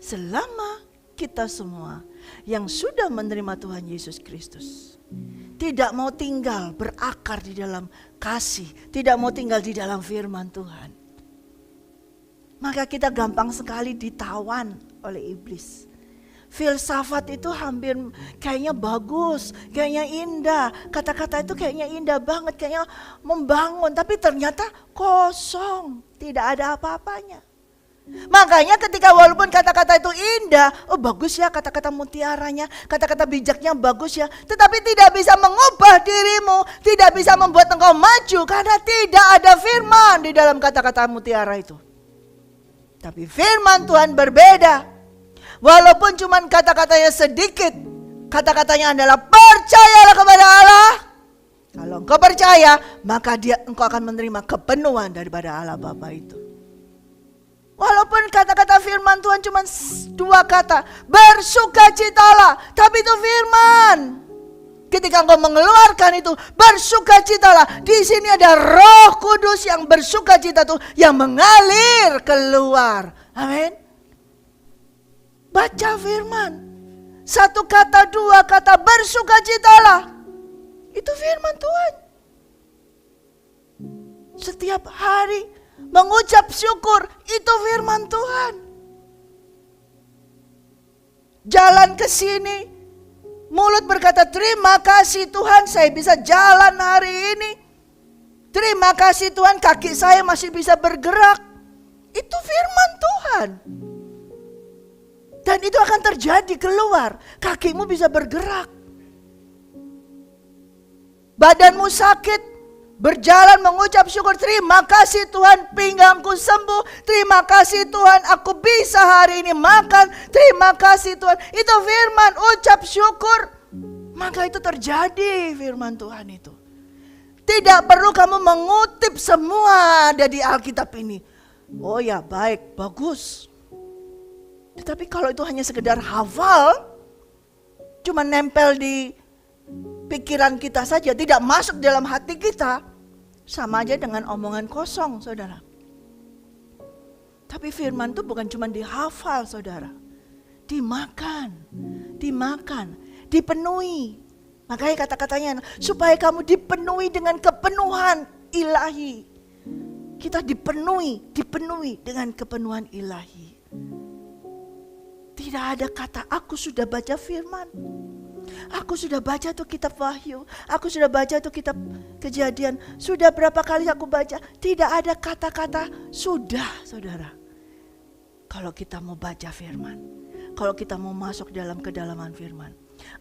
Selama kita semua yang sudah menerima Tuhan Yesus Kristus tidak mau tinggal berakar di dalam kasih, tidak mau tinggal di dalam firman Tuhan, maka kita gampang sekali ditawan oleh iblis. Filsafat itu hampir kayaknya bagus, kayaknya indah. Kata-kata itu kayaknya indah banget, kayaknya membangun. Tapi ternyata kosong, tidak ada apa-apanya. Makanya ketika walaupun kata-kata itu indah, oh bagus ya kata-kata mutiaranya, kata-kata bijaknya bagus ya. Tetapi tidak bisa mengubah dirimu, tidak bisa membuat engkau maju. Karena tidak ada firman di dalam kata-kata mutiara itu. Tapi firman Tuhan berbeda. Walaupun cuman kata-katanya sedikit, kata-katanya adalah percayalah kepada Allah. Kalau engkau percaya, maka engkau akan menerima kepenuhan daripada Allah Bapa itu. Walaupun kata-kata firman Tuhan cuma 2 kata, bersukacitalah, tapi itu firman. Ketika engkau mengeluarkan itu, bersukacitalah. Di sini ada Roh Kudus yang bersukacita tuh, yang mengalir keluar. Amin. Baca firman. 1 kata, 2 kata, bersukacitalah. Itu firman Tuhan. Setiap hari mengucap syukur, itu firman Tuhan. Jalan ke sini, mulut berkata, terima kasih Tuhan saya bisa jalan hari ini. Terima kasih Tuhan kaki saya masih bisa bergerak. Itu firman Tuhan. Dan itu akan terjadi keluar. Kakimu bisa bergerak. Badanmu sakit, berjalan mengucap syukur. Terima kasih Tuhan pinggangku sembuh. Terima kasih Tuhan aku bisa hari ini makan. Terima kasih Tuhan. Itu firman, ucap syukur. Maka itu terjadi firman Tuhan itu. Tidak perlu kamu mengutip semua ada di Alkitab ini. Oh ya baik, bagus. Tetapi kalau itu hanya sekedar hafal, cuma nempel di pikiran kita saja, tidak masuk dalam hati kita, sama aja dengan omongan kosong, saudara. Tapi firman itu bukan cuma dihafal, saudara. Dimakan, dipenuhi. Makanya kata-katanya, supaya kamu dipenuhi dengan kepenuhan ilahi. Kita dipenuhi dengan kepenuhan ilahi. Tidak ada kata, aku sudah baca firman. Aku sudah baca tuh kitab Wahyu. Aku sudah baca tuh kitab Kejadian. Sudah berapa kali aku baca. Tidak ada kata-kata sudah, saudara. Kalau kita mau baca firman. Kalau kita mau masuk dalam kedalaman firman.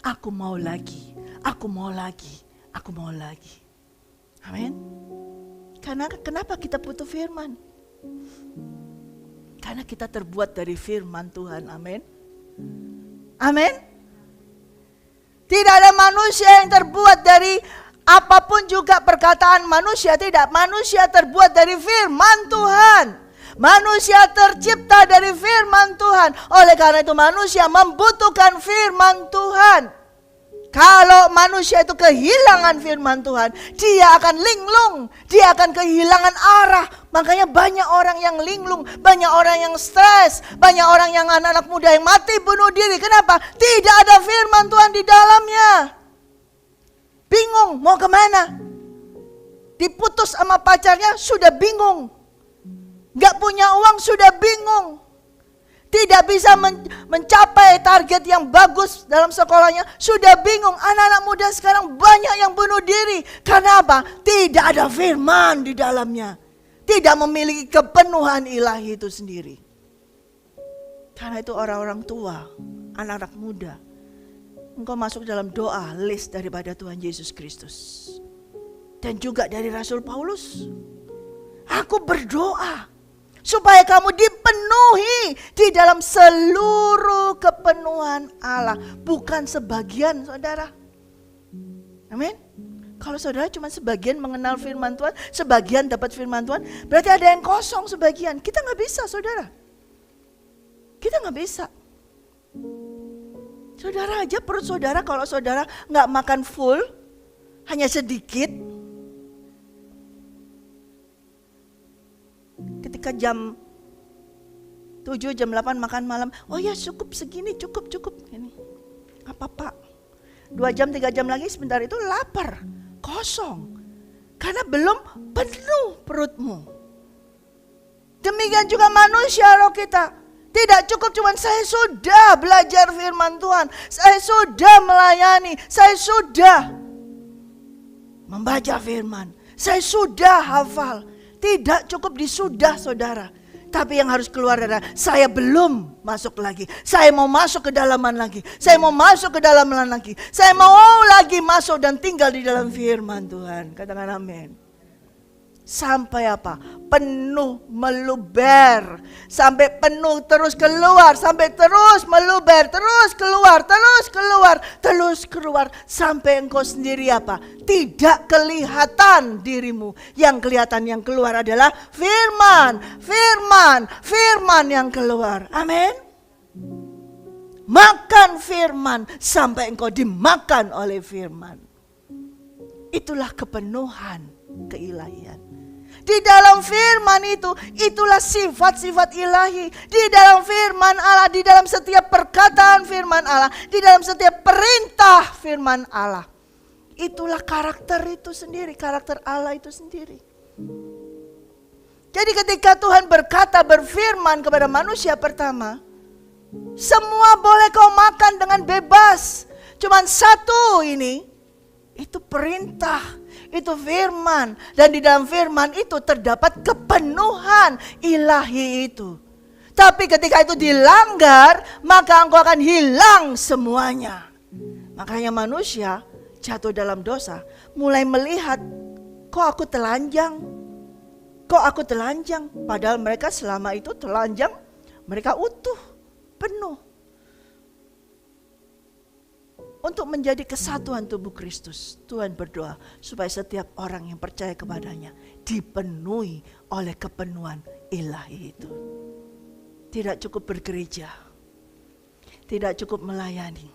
Aku mau lagi. Aku mau lagi. Aku mau lagi. Amin. Karena kenapa kita butuh firman? Karena kita terbuat dari firman Tuhan. Amin. Amin. Tidak ada manusia yang terbuat dari apapun juga perkataan manusia. Tidak. Manusia terbuat dari firman Tuhan. Manusia tercipta dari firman Tuhan. Oleh karena itu manusia membutuhkan firman Tuhan. Kalau manusia itu kehilangan firman Tuhan, dia akan linglung, dia akan kehilangan arah. Makanya banyak orang yang linglung, banyak orang yang stres, banyak orang yang anak-anak muda yang mati bunuh diri. Kenapa? Tidak ada firman Tuhan di dalamnya. Bingung mau kemana? Diputus sama pacarnya sudah bingung. Gak punya uang sudah bingung. Tidak bisa mencapai target yang bagus dalam sekolahnya. Sudah bingung. Anak-anak muda sekarang banyak yang bunuh diri. Karena apa? Tidak ada firman di dalamnya. Tidak memiliki kepenuhan ilahi itu sendiri. Karena itu orang-orang tua, anak-anak muda. Engkau masuk dalam doa list daripada Tuhan Yesus Kristus. Dan juga dari Rasul Paulus. Aku berdoa supaya kamu dipenuhi di dalam seluruh kepenuhan Allah. Bukan sebagian, saudara. Amin. Kalau saudara cuma sebagian mengenal firman Tuhan, sebagian dapat firman Tuhan, berarti ada yang kosong sebagian. Kita gak bisa, saudara. Kita gak bisa. Saudara aja, perut saudara, kalau saudara gak makan full, hanya sedikit, ketika jam 7, jam 8 makan malam, oh ya cukup segini, cukup ini. Apa pak? 2 jam, 3 jam lagi sebentar itu lapar, kosong. Karena belum penuh perutmu. Demikian juga manusia roh kita. Tidak cukup cuma saya sudah belajar firman Tuhan, saya sudah melayani, saya sudah membaca firman, saya sudah hafal. Tidak cukup di sudah, saudara. Tapi yang harus keluar adalah saya belum masuk lagi. Saya mau masuk ke dalaman lagi. Saya mau masuk ke dalaman lagi. Saya mau lagi masuk dan tinggal di dalam firman Tuhan. Katakan amin. Sampai apa? Penuh meluber. Sampai penuh terus keluar. Sampai terus meluber. Terus keluar. Terus keluar. Terus keluar. Sampai engkau sendiri apa? Tidak kelihatan dirimu. Yang kelihatan yang keluar adalah firman. Firman. Firman yang keluar. Amin. Makan firman. Sampai engkau dimakan oleh firman. Itulah kepenuhan keilahian. Di dalam firman itu, itulah sifat-sifat ilahi. Di dalam firman Allah, di dalam setiap perkataan firman Allah, di dalam setiap perintah firman Allah. Itulah karakter itu sendiri, karakter Allah itu sendiri. Jadi ketika Tuhan berkata, berfirman kepada manusia pertama, semua boleh kau makan dengan bebas. Cuman satu ini, itu perintah. Itu firman. Dan di dalam firman itu terdapat kepenuhan ilahi itu. Tapi ketika itu dilanggar, maka engkau akan hilang semuanya. Makanya manusia jatuh dalam dosa. Mulai melihat, kok aku telanjang? Kok aku telanjang? Padahal mereka selama itu telanjang, mereka utuh, penuh. Untuk menjadi kesatuan tubuh Kristus, Tuhan berdoa supaya setiap orang yang percaya kepadanya dipenuhi oleh kepenuhan ilahi itu. Tidak cukup bergereja, tidak cukup melayani,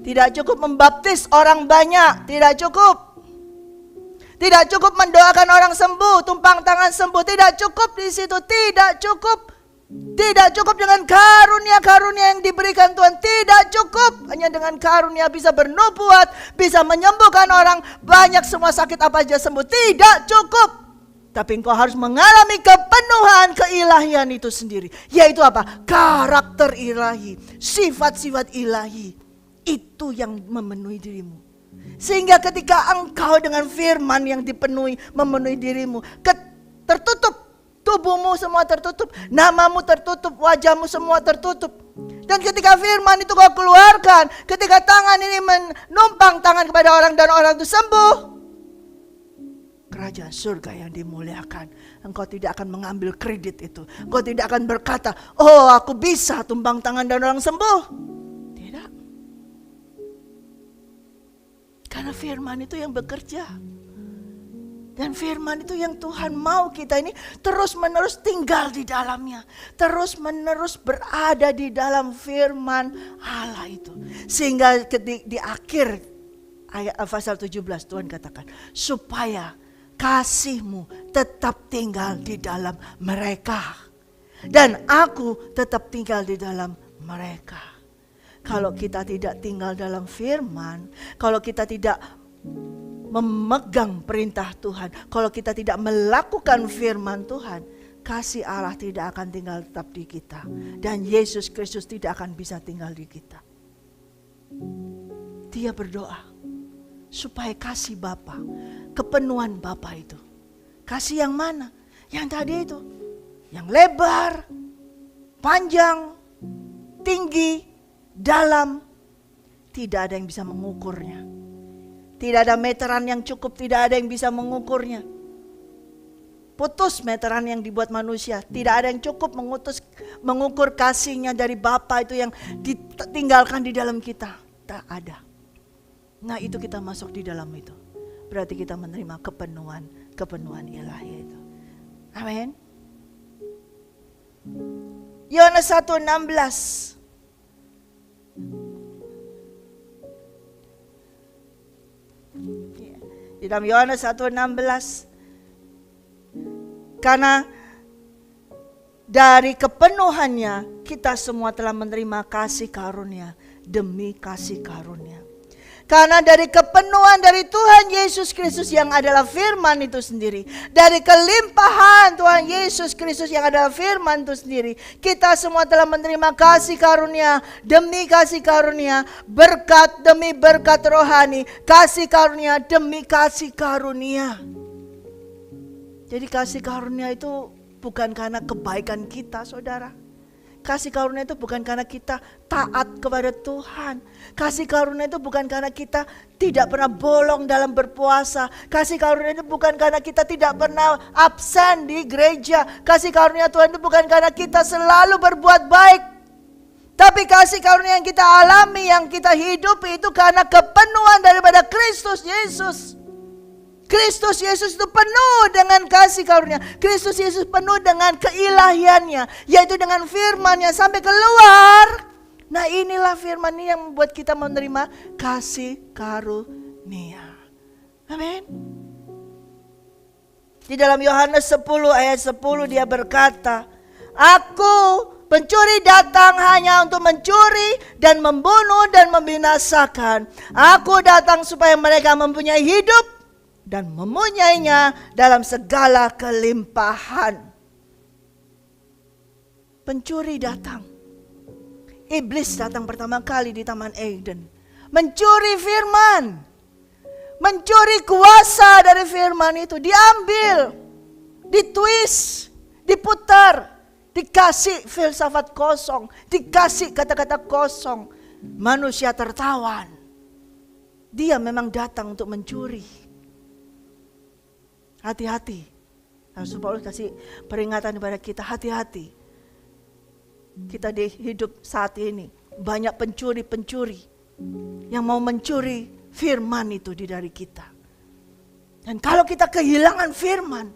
tidak cukup membaptis orang banyak, tidak cukup. Tidak cukup mendoakan orang sembuh, tumpang tangan sembuh, tidak cukup di situ, tidak cukup. Tidak cukup dengan karunia-karunia yang diberikan Tuhan. Tidak cukup hanya dengan karunia bisa bernubuat, bisa menyembuhkan orang, banyak semua sakit apa aja sembuh. Tidak cukup. Tapi engkau harus mengalami kepenuhan keilahian itu sendiri. Yaitu apa? Karakter ilahi, sifat-sifat ilahi. Itu yang memenuhi dirimu. Sehingga ketika engkau dengan firman yang dipenuhi, memenuhi dirimu, tertutup. Tubuhmu semua tertutup, namamu tertutup, wajahmu semua tertutup. Dan ketika firman itu kau keluarkan, ketika tangan ini menumpang tangan kepada orang dan orang itu sembuh, kerajaan surga yang dimuliakan. Engkau tidak akan mengambil kredit itu. Engkau tidak akan berkata, oh aku bisa tumpang tangan dan orang sembuh. Tidak. Karena firman itu yang bekerja. Dan firman itu yang Tuhan mau kita ini terus menerus tinggal di dalamnya. Terus menerus berada di dalam firman Allah itu. Sehingga di akhir ayat pasal 17 Tuhan katakan, supaya kasih-Mu tetap tinggal di dalam mereka. Dan aku tetap tinggal di dalam mereka. Kalau kita tidak tinggal dalam firman, kalau kita tidak memegang perintah Tuhan, kalau kita tidak melakukan firman Tuhan, kasih Allah tidak akan tinggal tetap di kita. Dan Yesus Kristus tidak akan bisa tinggal di kita. Dia berdoa supaya kasih Bapa, kepenuhan Bapa itu. Kasih yang mana? Yang tadi itu. Yang lebar, panjang, tinggi, dalam. Tidak ada yang bisa mengukurnya. Tidak ada meteran yang cukup, tidak ada yang bisa mengukurnya. Putus meteran yang dibuat manusia. Tidak ada yang cukup mengukur kasihnya dari Bapa itu yang ditinggalkan di dalam kita. Tak ada. Nah itu kita masuk di dalam itu. Berarti kita menerima kepenuhan ilahi itu. Amin. Yohanes 1:16. Di dalam Yohanes 1:16, karena dari kepenuhannya kita semua telah menerima kasih karunia demi kasih karunia. Karena dari kepenuhan dari Tuhan Yesus Kristus yang adalah firman itu sendiri, dari kelimpahan Tuhan Yesus Kristus yang adalah firman itu sendiri, kita semua telah menerima kasih karunia demi kasih karunia, berkat demi berkat rohani, kasih karunia demi kasih karunia. Jadi kasih karunia itu bukan karena kebaikan kita, saudara. Kasih karunia itu bukan karena kita taat kepada Tuhan. Kasih karunia itu bukan karena kita tidak pernah bolong dalam berpuasa. Kasih karunia itu bukan karena kita tidak pernah absen di gereja. Kasih karunia Tuhan itu bukan karena kita selalu berbuat baik. Tapi kasih karunia yang kita alami, yang kita hidupi itu karena kepenuhan daripada Kristus Yesus. Kristus Yesus itu penuh dengan kasih karunia. Kristus Yesus penuh dengan keilahiannya, yaitu dengan firman-Nya sampai keluar. Nah, inilah firman ini yang membuat kita menerima kasih karunia. Amin. Di dalam Yohanes 10 ayat 10 dia berkata, Aku pencuri datang hanya untuk mencuri dan membunuh dan membinasakan. Aku datang supaya mereka mempunyai hidup dan mempunyainya dalam segala kelimpahan. Pencuri datang. Iblis datang pertama kali di Taman Eden. Mencuri firman. Mencuri kuasa dari firman itu. Diambil. Ditwist. Diputar. Dikasih filsafat kosong. Dikasih kata-kata kosong. Manusia tertawan. Dia memang datang untuk mencuri. Hati-hati. Rasul Paulus kasih peringatan kepada kita, hati-hati. Kita di hidup saat ini banyak pencuri-pencuri yang mau mencuri firman itu dari kita. Dan kalau kita kehilangan firman,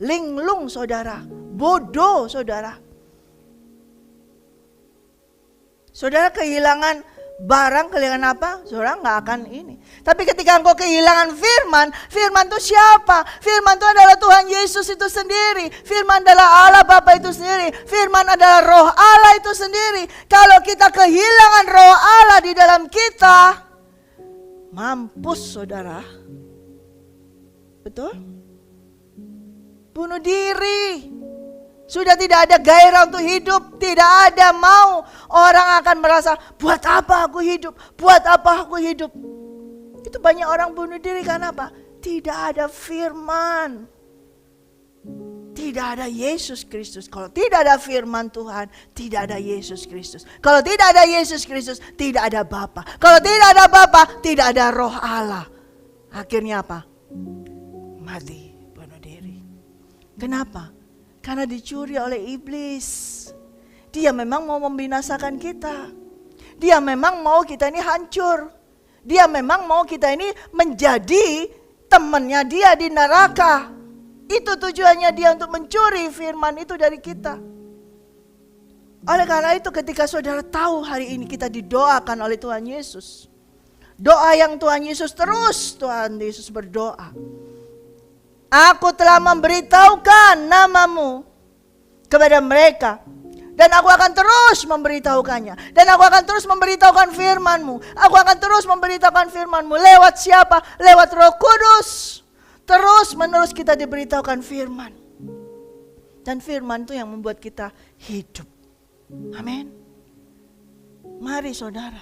linglung saudara, bodoh saudara. Saudara kehilangan barang, kehilangan apa? Saudara gak akan ini. Tapi ketika engkau kehilangan firman, firman itu siapa? Firman itu adalah Tuhan Yesus itu sendiri. Firman adalah Allah Bapa itu sendiri. Firman adalah roh Allah itu sendiri. Kalau kita kehilangan roh Allah di dalam kita, mampus saudara. Betul? Bunuh diri. Sudah tidak ada gairah untuk hidup, tidak ada mau. Orang akan merasa, buat apa aku hidup? Buat apa aku hidup? Itu banyak orang bunuh diri karena apa? Tidak ada firman. Tidak ada Yesus Kristus. Kalau tidak ada firman Tuhan, tidak ada Yesus Kristus. Kalau tidak ada Yesus Kristus, tidak ada Bapa. Kalau tidak ada Bapa, tidak ada Roh Allah. Akhirnya apa? Mati, bunuh diri. Kenapa? Karena dicuri oleh iblis. Dia memang mau membinasakan kita. Dia memang mau kita ini hancur. Dia memang mau kita ini menjadi temannya dia di neraka. Itu tujuannya dia untuk mencuri firman itu dari kita. Oleh karena itu ketika saudara tahu hari ini kita didoakan oleh Tuhan Yesus. Doa yang Tuhan Yesus terus Tuhan Yesus berdoa. Aku telah memberitahukan namamu kepada mereka. Dan aku akan terus memberitahukannya. Dan aku akan terus memberitahukan firman-Mu. Aku akan terus memberitahukan firman-Mu. Lewat siapa? Lewat Roh Kudus. Terus menerus kita diberitahukan firman. Dan firman itu yang membuat kita hidup. Amin. Mari saudara.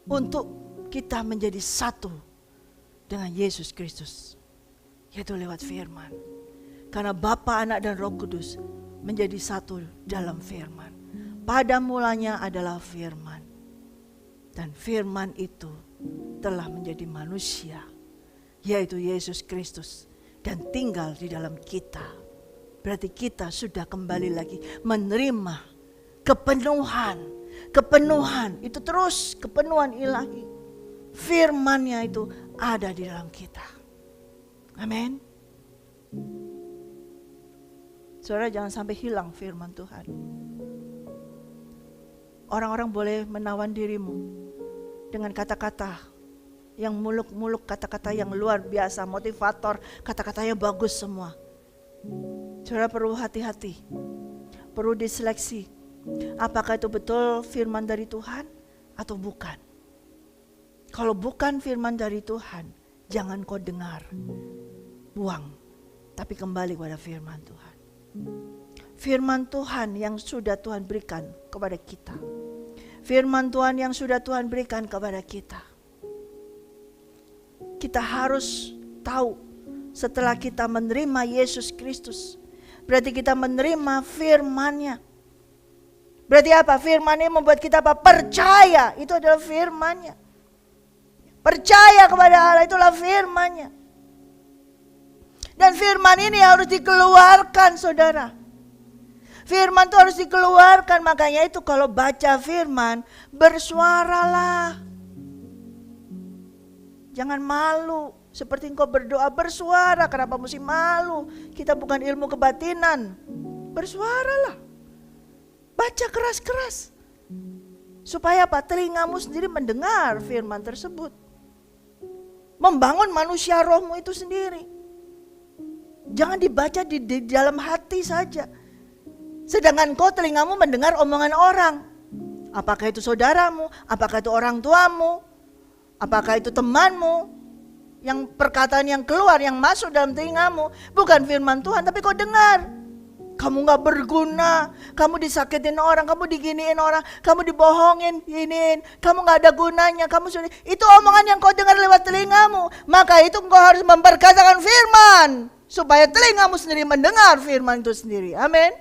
Untuk kita menjadi satu dengan Yesus Kristus. Yaitu lewat firman. Karena Bapa, Anak dan Roh Kudus menjadi satu dalam firman. Pada mulanya adalah firman. Dan firman itu telah menjadi manusia. Yaitu Yesus Kristus. Dan tinggal di dalam kita. Berarti kita sudah kembali lagi menerima kepenuhan. Kepenuhan itu terus kepenuhan ilahi. Firman-Nya itu ada di dalam kita. Amin. Saudara jangan sampai hilang firman Tuhan. Orang-orang boleh menawan dirimu dengan kata-kata yang muluk-muluk, kata-kata yang luar biasa, motivator, kata-katanya bagus semua. Saudara perlu hati-hati, perlu diseleksi. Apakah itu betul firman dari Tuhan atau bukan? Kalau bukan firman dari Tuhan, jangan kau dengar. Buang, tapi kembali kepada firman Tuhan. Firman Tuhan yang sudah Tuhan berikan kepada kita. Firman Tuhan yang sudah Tuhan berikan kepada kita. Kita harus tahu setelah kita menerima Yesus Kristus, berarti kita menerima firman-Nya. Berarti apa? Firman-Nya membuat kita apa? Percaya. Itu adalah firman-Nya. Percaya kepada Allah, itulah firman-Nya. Dan firman ini harus dikeluarkan, saudara. Firman itu harus dikeluarkan. Makanya itu kalau baca firman, bersuaralah. Jangan malu. Seperti engkau berdoa, bersuara. Kenapa mesti malu? Kita bukan ilmu kebatinan. Bersuaralah. Baca keras-keras. Supaya apa? Telingamu sendiri mendengar firman tersebut. Membangun manusia rohmu itu sendiri. Jangan dibaca di dalam hati saja. Sedangkan kau telingamu mendengar omongan orang. Apakah itu saudaramu? Apakah itu orang tuamu? Apakah itu temanmu? Yang perkataan yang keluar, yang masuk dalam telingamu. Bukan firman Tuhan, tapi kau dengar. Kamu gak berguna, kamu disakitin orang, kamu diginiin orang, kamu dibohongin, giniin, kamu gak ada gunanya, itu omongan yang kau dengar lewat telingamu. Maka itu kau harus memperkatakan firman, supaya telingamu sendiri mendengar firman itu sendiri. Amin.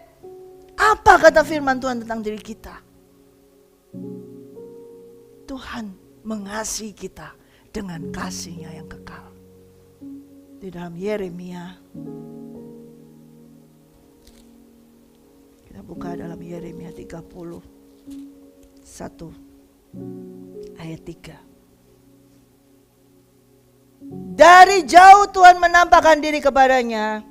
Apa kata firman Tuhan tentang diri kita? Tuhan mengasihi kita dengan kasih-Nya yang kekal. Di dalam Yeremia, kita buka dalam Yeremia 31 ayat 3. Dari jauh Tuhan menampakkan diri kepadanya.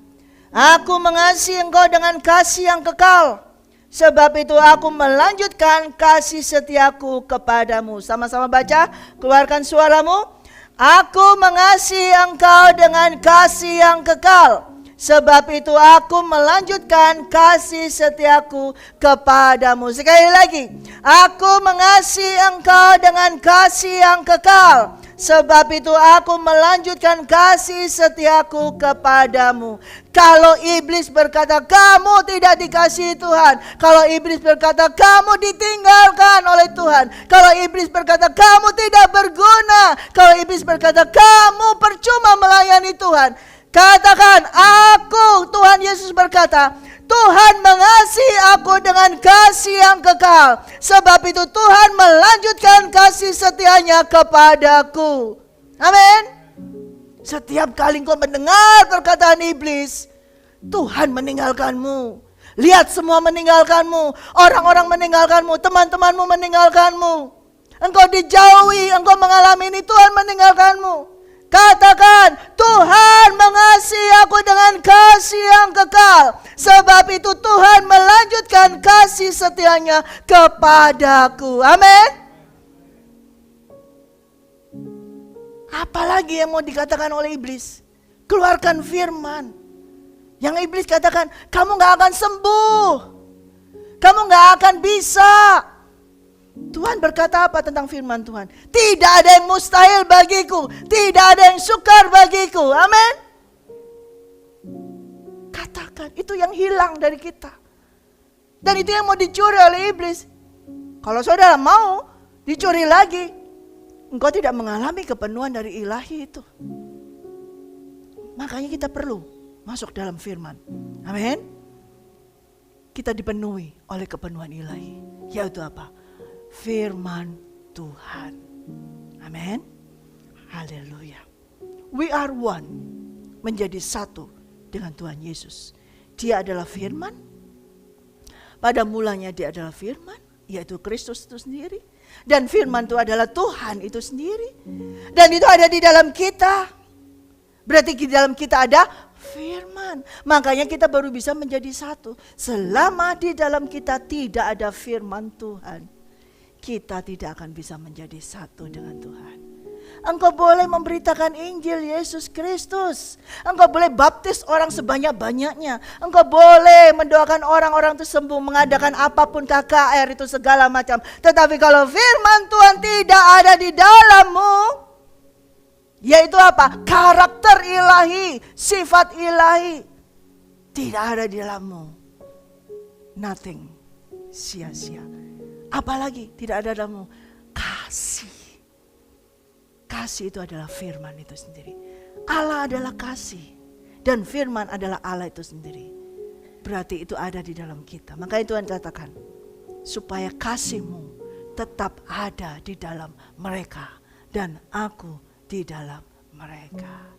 Aku mengasihi engkau dengan kasih yang kekal. Sebab itu aku melanjutkan kasih setiaku kepadamu. Sama-sama baca, keluarkan suaramu. Aku mengasihi engkau dengan kasih yang kekal. Sebab itu aku melanjutkan kasih setiaku kepadamu. Sekali lagi, aku mengasihi engkau dengan kasih yang kekal. Sebab itu aku melanjutkan kasih setiaku kepadamu. Kalau iblis berkata kamu tidak dikasihi Tuhan, kalau iblis berkata kamu ditinggalkan oleh Tuhan, kalau iblis berkata kamu tidak berguna, kalau iblis berkata kamu percuma melayani Tuhan, katakan aku, Tuhan Yesus berkata, Tuhan mengasihi aku dengan kasih yang kekal. Sebab itu Tuhan melanjutkan kasih setia-Nya kepadaku. Amin. Setiap kali engkau mendengar perkataan iblis, Tuhan meninggalkanmu. Lihat, semua meninggalkanmu. Orang-orang meninggalkanmu, teman-temanmu meninggalkanmu. Engkau dijauhi, engkau mengalami ini, Tuhan meninggalkanmu. Katakan, Tuhan mengasihi aku dengan kasih yang kekal. Sebab itu Tuhan melanjutkan kasih setia-Nya kepadaku. Amin. Apalagi yang mau dikatakan oleh iblis? Keluarkan firman. Yang iblis katakan, kamu gak akan sembuh. Kamu gak akan bisa. Tuhan berkata apa tentang firman Tuhan? Tidak ada yang mustahil bagiku. Tidak ada yang sukar bagiku. Amin. Katakan, itu yang hilang dari kita. Dan itu yang mau dicuri oleh iblis. Kalau saudara mau dicuri lagi, engkau tidak mengalami kepenuhan dari ilahi itu. Makanya kita perlu masuk dalam firman. Amin. Kita dipenuhi oleh kepenuhan ilahi. Yaitu apa? Firman Tuhan. Amin. Haleluya. We are one. Menjadi satu dengan Tuhan Yesus. Dia adalah firman. Pada mulanya dia adalah firman, yaitu Kristus itu sendiri. Dan firman itu adalah Tuhan itu sendiri. Dan itu ada di dalam kita. Berarti di dalam kita ada firman. Makanya kita baru bisa menjadi satu. Selama di dalam kita tidak ada firman Tuhan, kita tidak akan bisa menjadi satu dengan Tuhan. Engkau boleh memberitakan Injil Yesus Kristus. Engkau boleh baptis orang sebanyak-banyaknya. Engkau boleh mendoakan orang-orang itu sembuh, mengadakan apapun KKR itu segala macam. Tetapi kalau firman Tuhan tidak ada di dalammu, yaitu apa? Karakter ilahi, sifat ilahi, tidak ada di dalammu. Nothing, sia-sia. Apalagi tidak ada dalammu? Kasih. Kasih itu adalah firman itu sendiri. Allah adalah kasih. Dan firman adalah Allah itu sendiri. Berarti itu ada di dalam kita. Makanya Tuhan katakan, supaya kasih-Mu tetap ada di dalam mereka. Dan aku di dalam mereka.